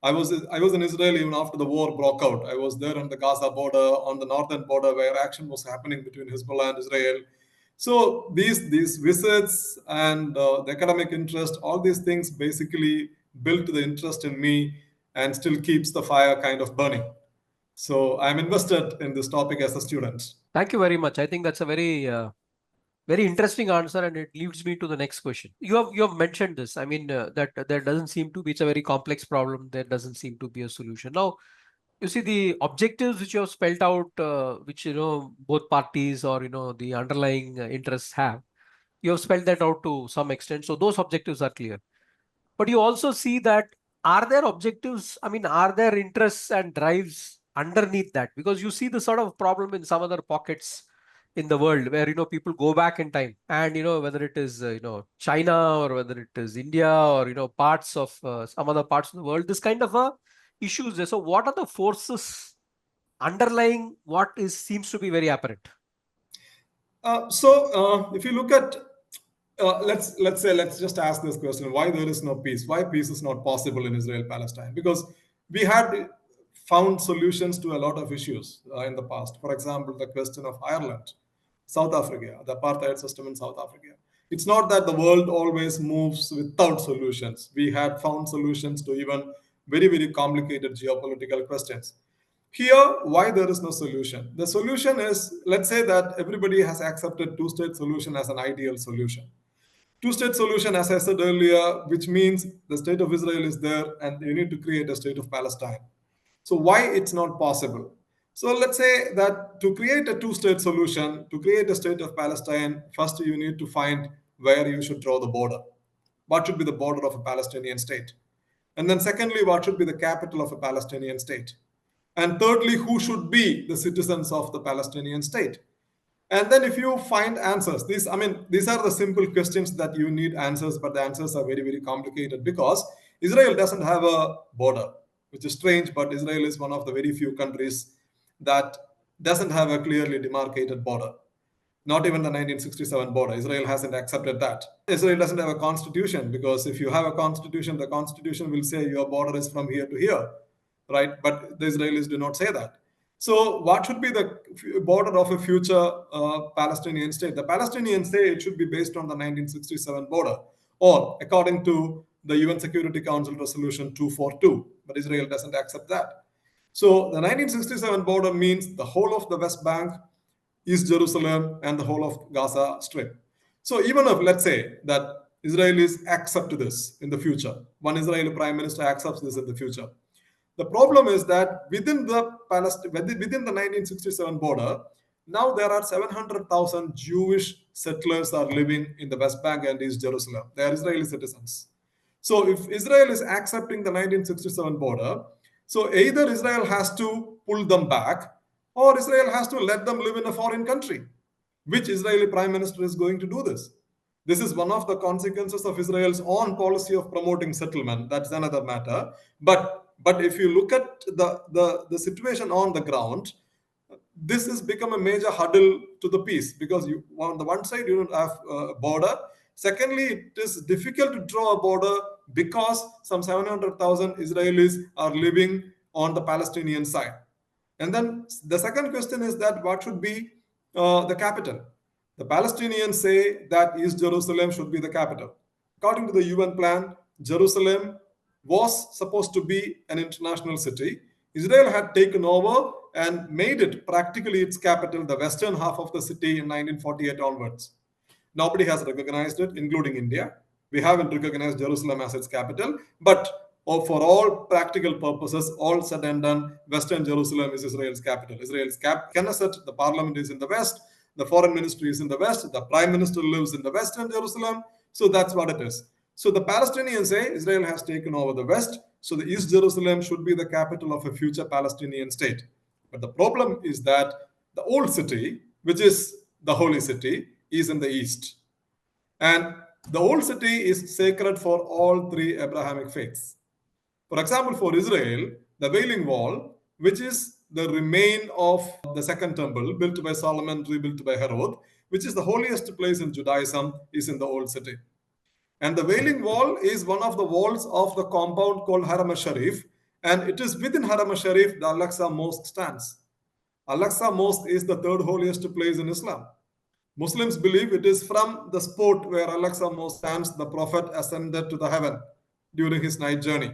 Speaker 2: I was in Israel even after the war broke out. I was there on the Gaza border, on the northern border, where action was happening between Hezbollah and Israel. So these visits and the academic interest, all these things basically built the interest in me and still keeps the fire kind of burning. So I'm invested in this topic as a student.
Speaker 3: Thank you very much. I think that's a very very interesting answer, and it leads me to the next question. You have mentioned this. I mean, that there doesn't seem to be, it's a very complex problem. There doesn't seem to be a solution. Now, you see the objectives which you have spelled out, which both parties or the underlying interests have. You have spelled that out to some extent. So those objectives are clear. But you also see that, are there objectives? I mean, are there interests and drives underneath that? Because you see the sort of problem in some other pockets in the world where people go back in time, and whether it is China, or whether it is India, or parts of some other parts of the world, this kind of issues there. So what are the forces underlying what seems to be very apparent?
Speaker 2: If you look at let's just ask this question: why there is no peace? Why peace is not possible in Israel-Palestine? Because we had found solutions to a lot of issues in the past. For example, the question of Ireland, South Africa, the apartheid system in South Africa. It's not that the world always moves without solutions. We had found solutions to even very, very complicated geopolitical questions. Here, why there is no solution? The solution is, let's say that everybody has accepted two-state solution as an ideal solution. Two-state solution, as I said earlier, which means the state of Israel is there and you need to create a state of Palestine. So why it's not possible? So let's say that to create a two-state solution, to create a state of Palestine, first you need to find where you should draw the border. What should be the border of a Palestinian state? And then secondly, what should be the capital of a Palestinian state? And thirdly, who should be the citizens of the Palestinian state? And then if you find answers, these are the simple questions that you need answers, but the answers are very, very complicated because Israel doesn't have a border, which is strange, but Israel is one of the very few countries that doesn't have a clearly demarcated border. Not even the 1967 border. Israel hasn't accepted that. Israel doesn't have a constitution, because if you have a constitution, the constitution will say your border is from here to here, right? But the Israelis do not say that. So what should be the border of a future Palestinian state? The Palestinian state should be based on the 1967 border, or according to the UN Security Council Resolution 242, but Israel doesn't accept that. So the 1967 border means the whole of the West Bank, East Jerusalem, and the whole of Gaza Strip. So even if, let's say, that Israelis accept this in the future, one Israeli prime minister accepts this in the future, the problem is that within the 1967 border, now there are 700,000 Jewish settlers are living in the West Bank and East Jerusalem. They are Israeli citizens. So if Israel is accepting the 1967 border, So either Israel has to pull them back or Israel has to let them live in a foreign country. Which Israeli prime minister is going to do this? This is one of the consequences of Israel's own policy of promoting settlement. That's another matter. But if you look at the situation on the ground, this has become a major hurdle to the peace, because you, on the one side, you don't have a border. Secondly, it is difficult to draw a border because some 700,000 Israelis are living on the Palestinian side. And then the second question is that what should be the capital? The Palestinians say that East Jerusalem should be the capital. According to the UN plan, Jerusalem was supposed to be an international city. Israel had taken over and made it practically its capital, the western half of the city, in 1948 onwards. Nobody has recognized it, including India. We haven't recognized Jerusalem as its capital, but for all practical purposes, all said and done, Western Jerusalem is Israel's capital. Israel's Knesset, the parliament, is in the west, the foreign ministry is in the west, the prime minister lives in the Western Jerusalem. So that's what it is. So the Palestinians say Israel has taken over the west, so the East Jerusalem should be the capital of a future Palestinian state. But the problem is that the old city, which is the holy city, is in the east. And the old city is sacred for all three Abrahamic faiths. For example, for Israel, the Wailing Wall, which is the remain of the second temple built by Solomon, rebuilt by Herod, which is the holiest place in Judaism, is in the old city. And the Wailing Wall is one of the walls of the compound called Haram al-Sharif, and it is within Haram al-Sharif the Al-Aqsa Mosque stands. Al-Aqsa Mosque is the third holiest place in Islam. Muslims believe it is from the spot where Al-Aqsa Mosque stands the Prophet ascended to the heaven during his night journey.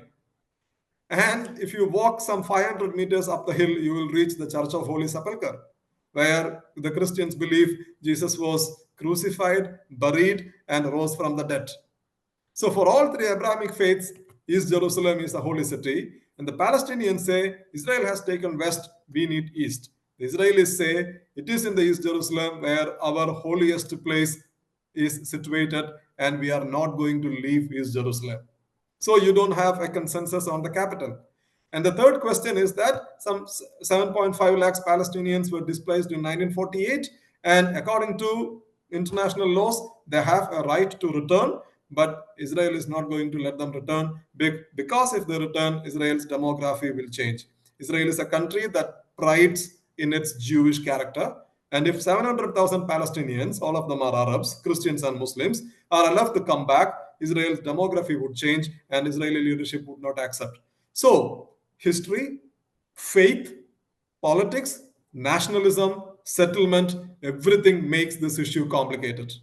Speaker 2: And if you walk some 500 meters up the hill, you will reach the Church of Holy Sepulchre, where the Christians believe Jesus was crucified, buried, and rose from the dead. So for all three Abrahamic faiths, East Jerusalem is a holy city. And the Palestinians say, Israel has taken west, we need east. The Israelis say, it is in the East Jerusalem where our holiest place is situated, and we are not going to leave East Jerusalem. So you don't have a consensus on the capital. And the third question is that some 7.5 lakhs Palestinians were displaced in 1948. And according to international laws, they have a right to return. But Israel is not going to let them return, because if they return, Israel's demography will change. Israel is a country that prides in its Jewish character. And if 700,000 Palestinians, all of them are Arabs, Christians and Muslims, are allowed to come back, Israel's demography would change and Israeli leadership would not accept. So history, faith, politics, nationalism, settlement, everything makes this issue complicated.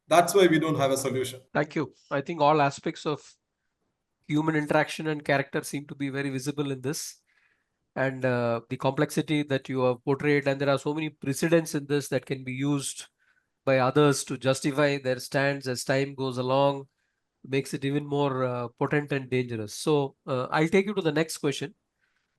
Speaker 2: That's why we don't have a solution.
Speaker 3: Thank you. I think all aspects of human interaction and character seem to be very visible in this. And the complexity that you have portrayed, and there are so many precedents in this that can be used by others to justify their stands as time goes along, makes it even more potent and dangerous. So I'll take you to the next question,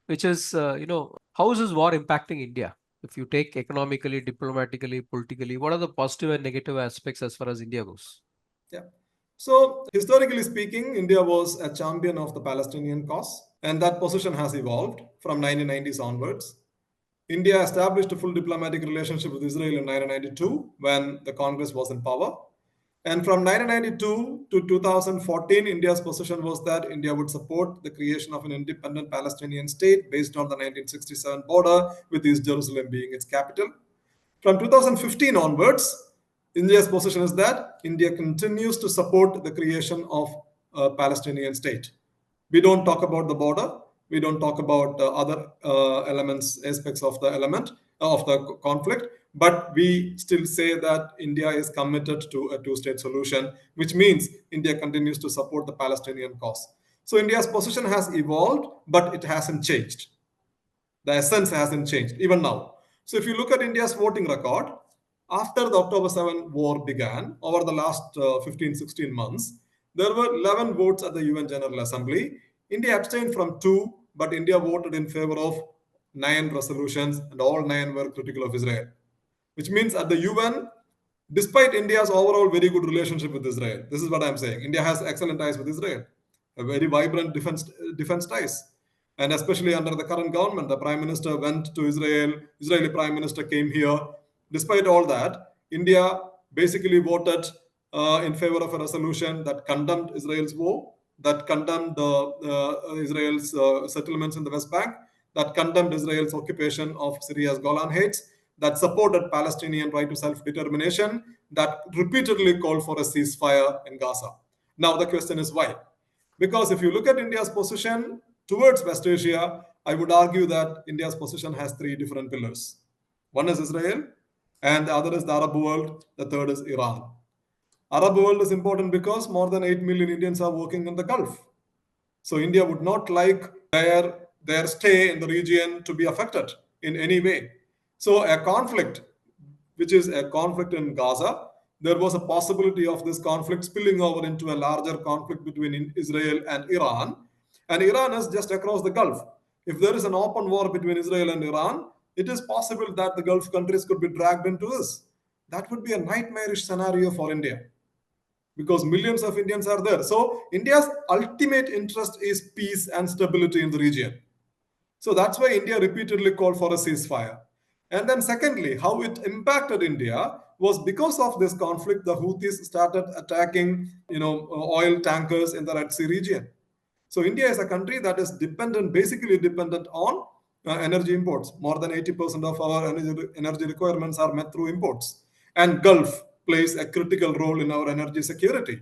Speaker 3: which is, how is this war impacting India? If you take economically, diplomatically, politically, what are the positive and negative aspects as far as India goes?
Speaker 2: Yeah. So historically speaking, India was a champion of the Palestinian cause, and that position has evolved from 1990s onwards. India established a full diplomatic relationship with Israel in 1992 when the Congress was in power. And from 1992 to 2014, India's position was that India would support the creation of an independent Palestinian state based on the 1967 border, with East Jerusalem being its capital. From 2015 onwards, India's position is that India continues to support the creation of a Palestinian state. We don't talk about the border. We don't talk about other aspects of the conflict. But we still say that India is committed to a two-state solution, which means India continues to support the Palestinian cause. So India's position has evolved, but it hasn't changed. The essence hasn't changed, even now. So if you look at India's voting record, after the October 7 war began, over the last 15-16 months, there were 11 votes at the UN General Assembly. India abstained from 2, but India voted in favor of 9 resolutions, and all 9 were critical of Israel. Which means at the UN, despite India's overall very good relationship with Israel, this is what I'm saying. India has excellent ties with Israel, a very vibrant defense ties. And especially under the current government, the Prime Minister went to Israel, Israeli Prime Minister came here. Despite all that, India basically voted in favor of a resolution that condemned Israel's war, that condemned Israel's settlements in the West Bank, that condemned Israel's occupation of Syria's Golan Heights, that supported Palestinian right to self-determination, that repeatedly called for a ceasefire in Gaza. Now the question is why? Because if you look at India's position towards West Asia, I would argue that India's position has three different pillars. One is Israel, and the other is the Arab world, the third is Iran. Arab world is important because more than 8 million Indians are working in the Gulf. So India would not like their stay in the region to be affected in any way. So a conflict, which is a conflict in Gaza, there was a possibility of this conflict spilling over into a larger conflict between Israel and Iran. And Iran is just across the Gulf. If there is an open war between Israel and Iran, it is possible that the Gulf countries could be dragged into this. That would be a nightmarish scenario for India, because millions of Indians are there. So India's ultimate interest is peace and stability in the region. So that's why India repeatedly called for a ceasefire. And then secondly, how it impacted India was because of this conflict, the Houthis started attacking, oil tankers in the Red Sea region. So India is a country that is basically dependent on energy imports. More than 80% of our energy requirements are met through imports. And Gulf plays a critical role in our energy security.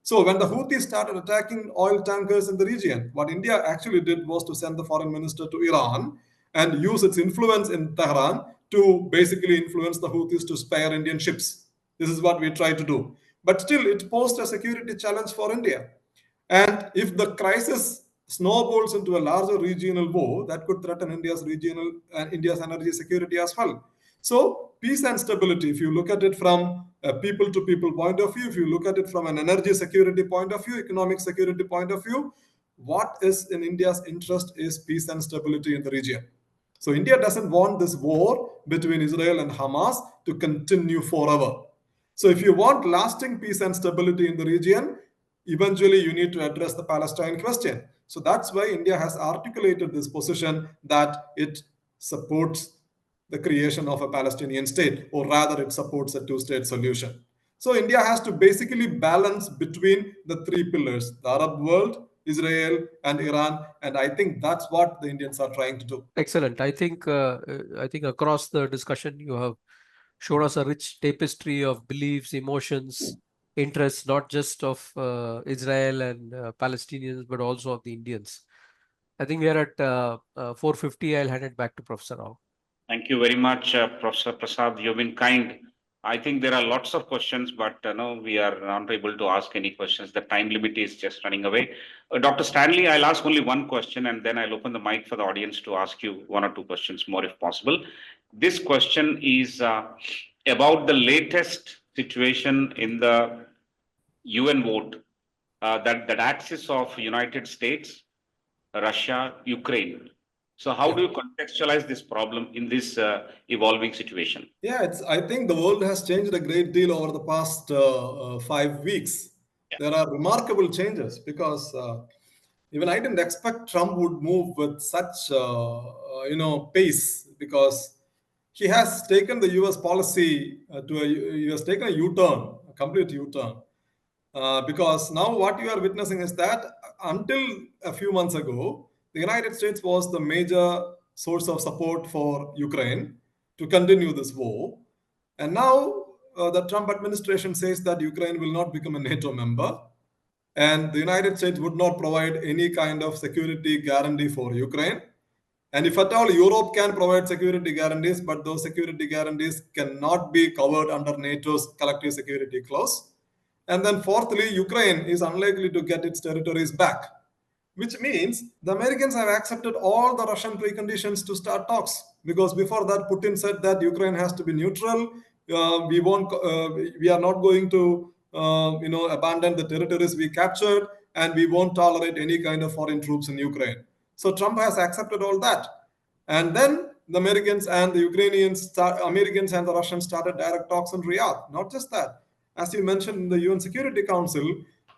Speaker 2: So when the Houthis started attacking oil tankers in the region, what India actually did was to send the foreign minister to Iran and use its influence in Tehran to basically influence the Houthis to spare Indian ships. This is what we tried to do. But still, it posed a security challenge for India. And if the crisis snowballs into a larger regional war, that could threaten India's energy security as well. So peace and stability, if you look at it from a people-to-people point of view, if you look at it from an energy security point of view, economic security point of view, what is in India's interest is peace and stability in the region. So India doesn't want this war between Israel and Hamas to continue forever. So if you want lasting peace and stability in the region, eventually you need to address the Palestine question. So that's why India has articulated this position that it supports the creation of a Palestinian state, or rather it supports a two-state solution. So India has to basically balance between the three pillars, the Arab world, Israel, and Iran. And I think that's what the Indians are trying to do.
Speaker 3: Excellent. I think across the discussion, you have shown us a rich tapestry of beliefs, emotions, interests, not just of Israel and Palestinians, but also of the Indians. I think we are at 4:50. I'll hand it back to Professor Rao.
Speaker 1: Thank you very much, Professor Prasad. You've been kind. I think there are lots of questions, but no, we are not able to ask any questions. The time limit is just running away. Dr. Stanley, I'll ask only one question, and then I'll open the mic for the audience to ask you one or two questions more if possible. This question is about the latest situation in the UN vote, that axis of United States, Russia, Ukraine. So how do you contextualize this problem in this evolving situation?
Speaker 2: Yeah, I think the world has changed a great deal over the past 5 weeks. Yeah. There are remarkable changes because even I didn't expect Trump would move with such pace, because he has taken the US policy he has taken a U-turn, a complete U-turn. Because now what you are witnessing is that until a few months ago, the United States was the major source of support for Ukraine to continue this war. And now the Trump administration says that Ukraine will not become a NATO member, and the United States would not provide any kind of security guarantee for Ukraine. And if at all, Europe can provide security guarantees, but those security guarantees cannot be covered under NATO's collective security clause. And then fourthly, Ukraine is unlikely to get its territories back, which means the Americans have accepted all the Russian preconditions to start talks. Because before that, Putin said that Ukraine has to be neutral. We are not going to, abandon the territories we captured, and we won't tolerate any kind of foreign troops in Ukraine. So Trump has accepted all that. And then the Americans and the Americans and the Russians started direct talks in Riyadh. Not just that. As you mentioned in the UN Security Council,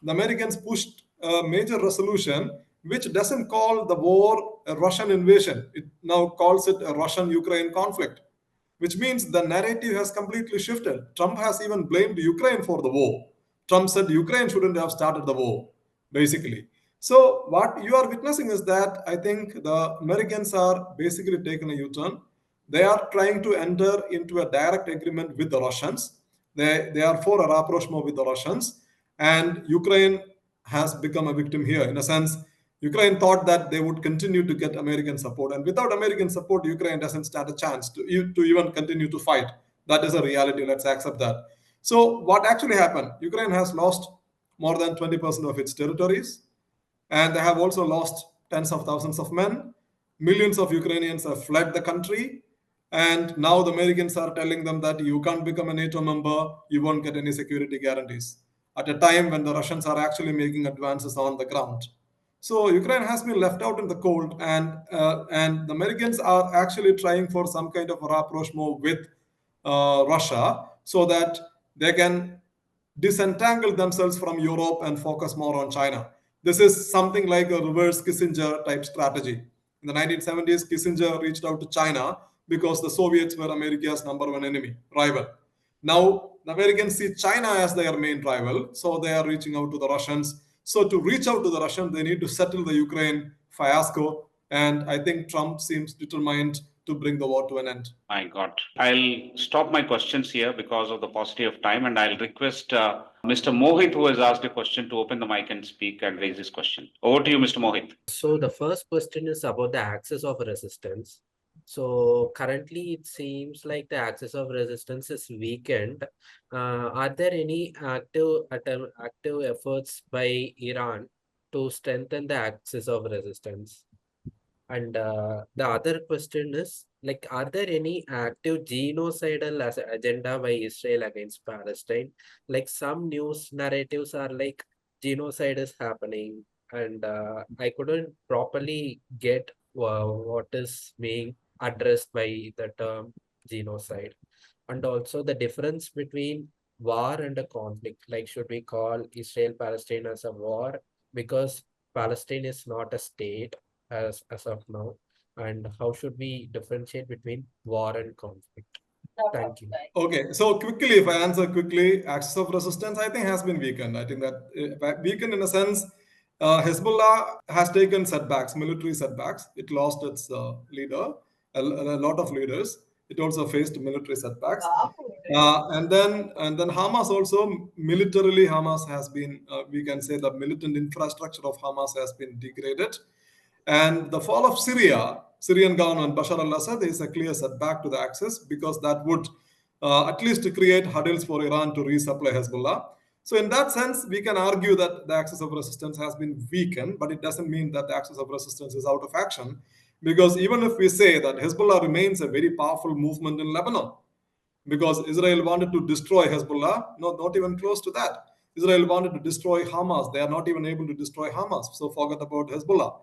Speaker 2: the Americans pushed a major resolution which doesn't call the war a Russian invasion. It now calls it a Russian-Ukraine conflict, which means the narrative has completely shifted. Trump has even blamed Ukraine for the war. Trump said Ukraine shouldn't have started the war, basically. So what you are witnessing is that I think the Americans are basically taking a U-turn. They are trying to enter into a direct agreement with the Russians. They are for a rapprochement with the Russians, and Ukraine has become a victim here. In a sense, Ukraine thought that they would continue to get American support, and without American support, Ukraine doesn't stand a chance to even continue to fight. That is a reality. Let's accept that. So, what actually happened? Ukraine has lost more than 20% of its territories, and they have also lost tens of thousands of men. Millions of Ukrainians have fled the country, and now the Americans are telling them that you can't become a NATO member, you won't get any security guarantees, at a time when the Russians are actually making advances on the ground. So Ukraine has been left out in the cold, and the Americans are actually trying for some kind of a rapprochement with Russia so that they can disentangle themselves from Europe and focus more on China. This is something like a reverse Kissinger type strategy. In the 1970s, Kissinger reached out to China because the Soviets were America's number one enemy, rival. Now, the Americans see China as their main rival, so they are reaching out to the Russians. So, to reach out to the Russians, they need to settle the Ukraine fiasco. And I think Trump seems determined to bring the war to an end.
Speaker 1: My God. I'll stop my questions here because of the paucity of time, and I'll request Mr. Mohit, who has asked a question, to open the mic and speak and raise his question. Over to you, Mr. Mohit.
Speaker 4: So the first question is about the axis of resistance. So currently it seems like the axis of resistance is weakened. Are there any active efforts by Iran to strengthen the axis of resistance? And the other question is, like, are there any active genocidal agenda by Israel against Palestine? Like, some news narratives are like genocide is happening, and I couldn't properly get what is being addressed by the term genocide. And also the difference between war and a conflict. Like, should we call Israel-Palestine as a war because Palestine is not a state as of now? And how should we differentiate between war and conflict? Thank you.
Speaker 2: Okay, so quickly, if I answer quickly, axis of resistance, I think has been weakened. I think that weakened in a sense, Hezbollah has taken setbacks, military setbacks. It lost its leader, a lot of leaders. It also faced military setbacks, and then Hamas also militarily. Hamas has been, we can say, the militant infrastructure of Hamas has been degraded. And the fall of Syrian government, Bashar al-Assad, is a clear setback to the axis because that would at least create hurdles for Iran to resupply Hezbollah. So in that sense, we can argue that the axis of resistance has been weakened, but it doesn't mean that the axis of resistance is out of action. Because even if we say that Hezbollah remains a very powerful movement in Lebanon, because Israel wanted to destroy Hezbollah, not even close to that. Israel wanted to destroy Hamas. They are not even able to destroy Hamas. So forget about Hezbollah.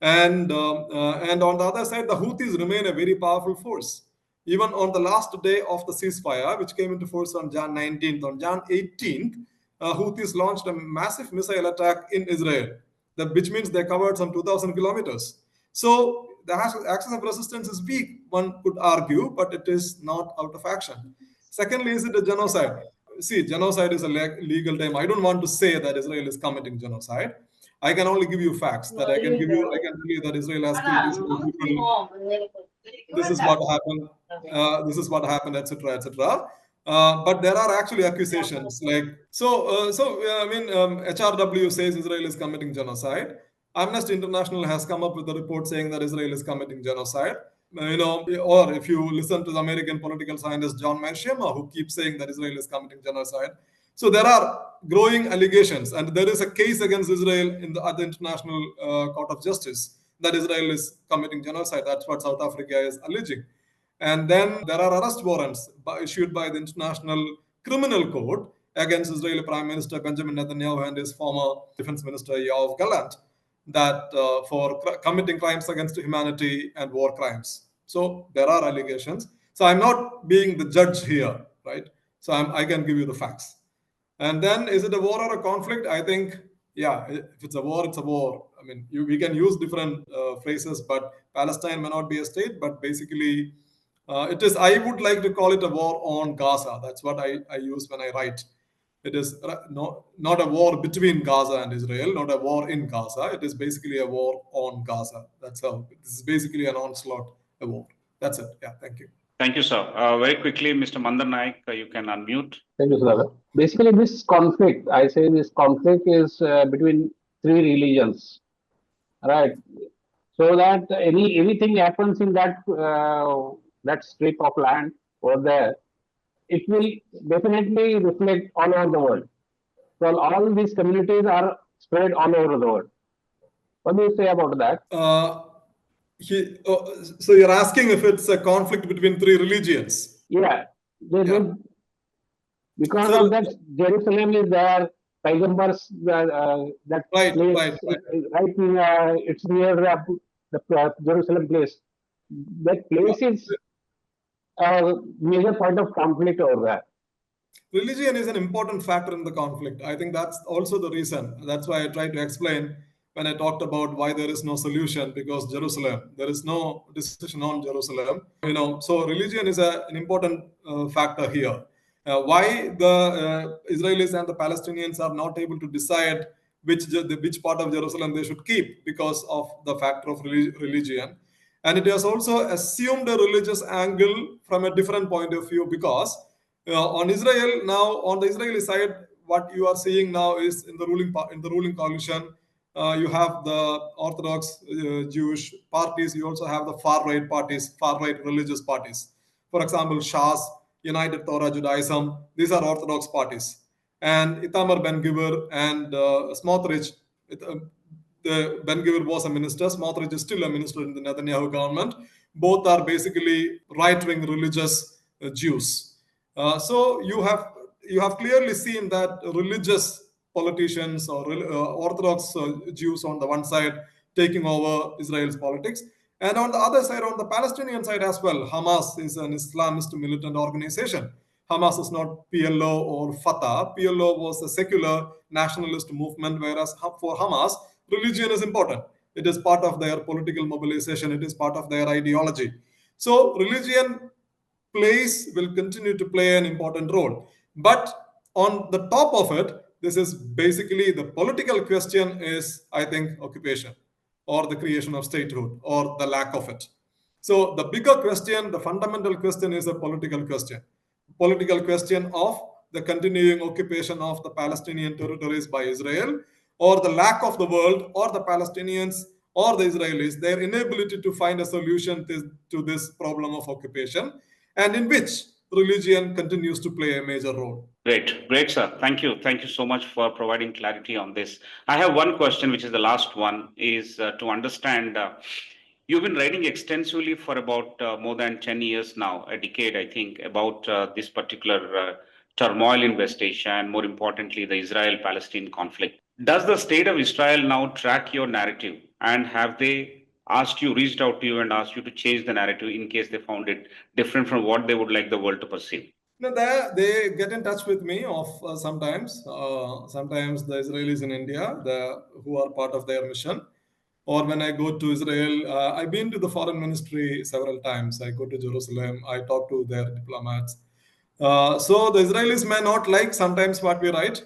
Speaker 2: And on the other side, the Houthis remain a very powerful force. Even on the last day of the ceasefire, which came into force on Jan 19th, on Jan 18th, Houthis launched a massive missile attack in Israel, which means they covered some 2,000 kilometers. So the axis of resistance is weak, one could argue, but it is not out of action. Secondly, is it a genocide? See, genocide is a legal term. I don't want to say that Israel is committing genocide. I can only give you facts that I can give you. I can tell you that Israel has killed people. This is what happened. This is what happened, etc., etc. But there are actually accusations like I mean, HRW says Israel is committing genocide. Amnesty International has come up with a report saying that Israel is committing genocide. Or if you listen to the American political scientist John Mearsheimer, who keeps saying that Israel is committing genocide. So there are growing allegations, and there is a case against Israel at the International Court of Justice that Israel is committing genocide. That's what South Africa is alleging. And then there are arrest warrants issued by the International Criminal Court against Israeli Prime Minister Benjamin Netanyahu and his former Defense Minister Yoav Gallant, that for committing crimes against humanity and war crimes. So there are allegations. So I'm not being the judge here, right? So I can give you the facts. And then, is it a war or a conflict? I think, yeah, if it's a war, it's a war. we can use different phrases, but Palestine may not be a state, but basically it is, I would like to call it a war on Gaza. That's what I use when I write. It is not a war between Gaza and Israel, not a war in Gaza. It is basically a war on Gaza. That's how, this is basically an onslaught, a war. That's it. Yeah, thank you.
Speaker 1: Thank you, sir. Very quickly, Mr. Mandar Naik, you can unmute.
Speaker 5: Thank you, Sudhakar. Basically, this conflict, I say this conflict is between three religions, right? So that anything happens in that strip of land over there, it will definitely reflect all over the world. So all these communities are spread all over the world. What do you say about that?
Speaker 2: So you're asking if it's a conflict between three religions?
Speaker 5: Yeah, because
Speaker 2: So-
Speaker 5: of that, Jerusalem is there. Paigambers, that
Speaker 2: Right,
Speaker 5: place,
Speaker 2: right.
Speaker 5: it's near the Jerusalem place. That place is a major point of conflict over there.
Speaker 2: Religion is an important factor in the conflict. I think that's also the reason. That's why I tried to explain when I talked about why there is no solution, because Jerusalem, there is no decision on Jerusalem. So religion is an important factor here. Why the Israelis and the Palestinians are not able to decide which part of Jerusalem they should keep, because of the factor of religion. And it has also assumed a religious angle from a different point of view, because on Israel now, on the Israeli side, what you are seeing now is in the ruling coalition, you have the Orthodox Jewish parties. You also have the far right parties, far right religious parties. For example, Shas, United Torah Judaism. These are Orthodox parties. And Itamar Ben-Gvir and Smotrich. Ben-Gvir was a minister. Smotrich is still a minister in the Netanyahu government. Both are basically right-wing religious Jews. So you have clearly seen that religious politicians or Orthodox Jews on the one side taking over Israel's politics, and on the other side, on the Palestinian side as well, Hamas is an Islamist militant organization. Hamas is not PLO or Fatah. PLO was a secular nationalist movement, whereas for Hamas, religion is important. It is part of their political mobilization. It is part of their ideology. So religion will continue to play an important role. But on the top of it, this is basically the political question is, I think, occupation or the creation of statehood or the lack of it. So the bigger question, the fundamental question is a political question of the continuing occupation of the Palestinian territories by Israel, or the lack of the world or the Palestinians or the Israelis, their inability to find a solution to this problem of occupation, and in which religion continues to play a major role.
Speaker 1: Great, sir. Thank you so much for providing clarity on this. I have one question, which is the last one, is to understand. You've been writing extensively for about more than 10 years now, a decade, I think, about this particular turmoil in West Asia, and more importantly, the Israel-Palestine conflict. Does the state of Israel now track your narrative, and have they reached out to you and asked you to change the narrative in case they found it different from what they would like the world to perceive?
Speaker 2: They get in touch with me sometimes. Sometimes the Israelis in India, who are part of their mission, or when I go to Israel, I've been to the foreign ministry several times. I go to Jerusalem. I talk to their diplomats. So the Israelis may not like sometimes what we write.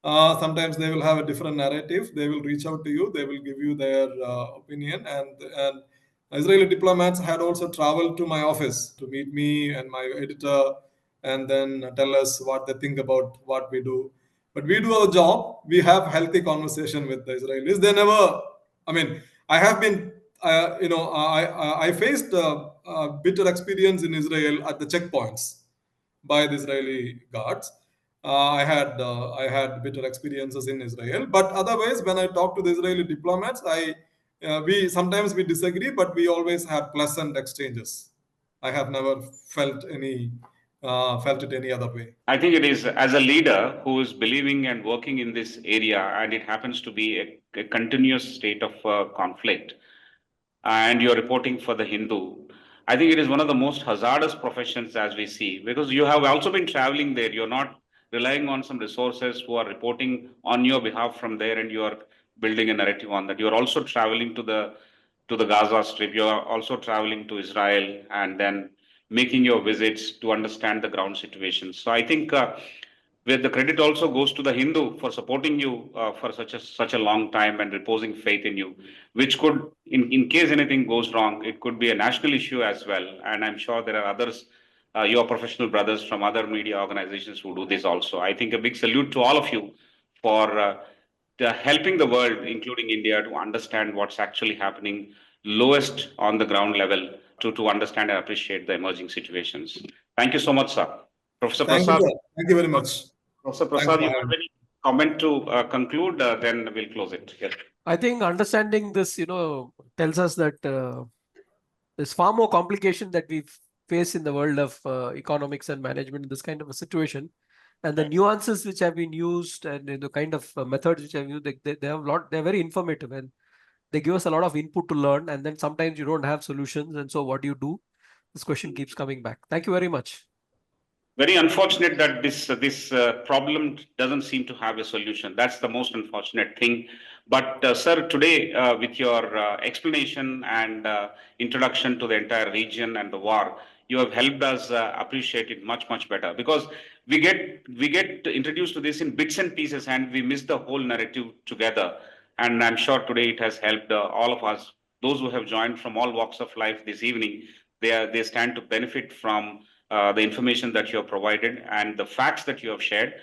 Speaker 2: Sometimes they will have a different narrative. They will reach out to you. They will give you their opinion. And Israeli diplomats had also traveled to my office to meet me and my editor, and then tell us what they think about what we do. But we do our job. We have healthy conversation with the Israelis. They never. I have been. I faced bitter experience in Israel at the checkpoints by the Israeli guards. I had bitter experiences in Israel, but otherwise, when I talk to the Israeli diplomats, we sometimes disagree, but we always have pleasant exchanges. I have never felt it any other way.
Speaker 1: I think it is, as a leader who is believing and working in this area, and it happens to be a continuous state of conflict, and you're reporting for the Hindu. I think it is one of the most hazardous professions as we see, because you have also been traveling there. You're not relying on some resources who are reporting on your behalf from there, and you are building a narrative on that. You're also traveling to the Gaza Strip. You're also traveling to Israel and then making your visits to understand the ground situation. So I think where the credit also goes to the Hindu for supporting you for such a long time and reposing faith in you, which could, in case anything goes wrong, it could be a national issue as well. And I'm sure there are others, your professional brothers from other media organizations who do this also. I think a big salute to all of you for helping the world, including India, to understand what's actually happening lowest on the ground level to understand and appreciate the emerging situations. Thank you so much, sir. Professor
Speaker 2: Thank you,
Speaker 1: Prasad.
Speaker 2: sir. Thank you very much.
Speaker 1: Professor
Speaker 2: Thanks
Speaker 1: Prasad,
Speaker 2: for
Speaker 1: you
Speaker 2: having
Speaker 1: have
Speaker 2: me.
Speaker 1: any comment to conclude? Then we'll close it. Yes.
Speaker 3: I think understanding this, tells us that there's far more complication that we face in the world of economics and management in this kind of a situation. And the nuances which have been used and the kind of methods which have used, they have they're very informative and they give us a lot of input to learn. And then sometimes you don't have solutions. And so what do you do? This question keeps coming back. Thank you very much.
Speaker 1: Very unfortunate that this problem doesn't seem to have a solution. That's the most unfortunate thing. But sir, today with your explanation and introduction to the entire region and the war, you have helped us appreciate it much better, because we get introduced to this in bits and pieces and we miss the whole narrative together. And I'm sure today it has helped all of us, those who have joined from all walks of life this evening. They stand to benefit from the information that you have provided and the facts that you have shared.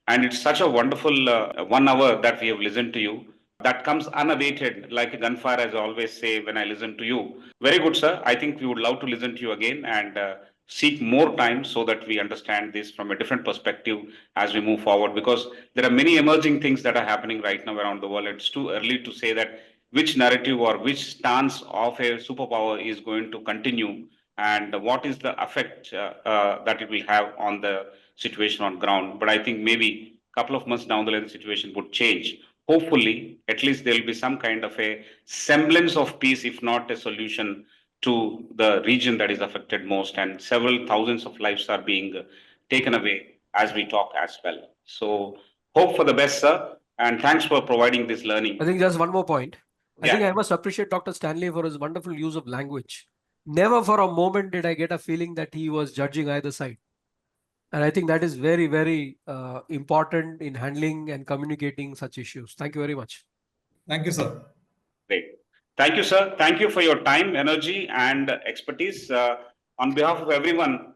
Speaker 1: And it's such a wonderful 1 hour that we have listened to you. That comes unabated, like a gunfire, as I always say when I listen to you. Very good, sir. I think we would love to listen to you again and seek more time so that we understand this from a different perspective as we move forward, because there are many emerging things that are happening right now around the world. It's too early to say that which narrative or which stance of a superpower is going to continue and what is the effect that it will have on the situation on ground. But I think maybe a couple of months down the line, the situation would change. Hopefully, at least there will be some kind of a semblance of peace, if not a solution to the region that is affected most. And several thousands of lives are being taken away as we talk as well. So hope for the best, sir. And thanks for providing this learning.
Speaker 3: I think just one more point. I think
Speaker 1: Yeah.
Speaker 3: I must appreciate Dr. Stanley for his wonderful use of language. Never for a moment did I get a feeling that he was judging either side. And I think that is very important in handling and communicating such issues. Thank you very much.
Speaker 2: Thank you, sir.
Speaker 1: Great. Thank you, sir. Thank you for your time, energy, and expertise. On behalf of everyone,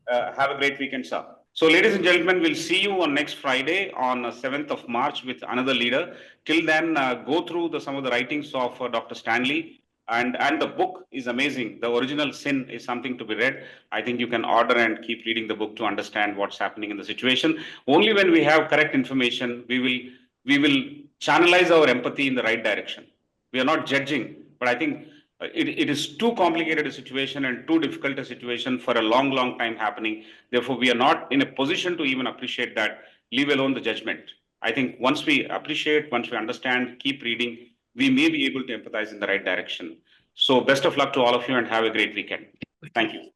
Speaker 1: have a great weekend, sir. So, ladies and gentlemen, we'll see you on next Friday on 7th of March with another leader. Till then, go through some of the writings of Dr. Stanley. And the book is amazing. The Original Sin is something to be read. I think you can order and keep reading the book to understand what's happening in the situation. Only when we have correct information, we will channelize our empathy in the right direction. We are not judging, but I think it is too complicated a situation and too difficult a situation for a long time happening. Therefore, we are not in a position to even appreciate that, leave alone the judgment. I think once we appreciate, once we understand, keep reading, we may be able to empathize in the right direction. So best of luck to all of you and have a great weekend. Thank you.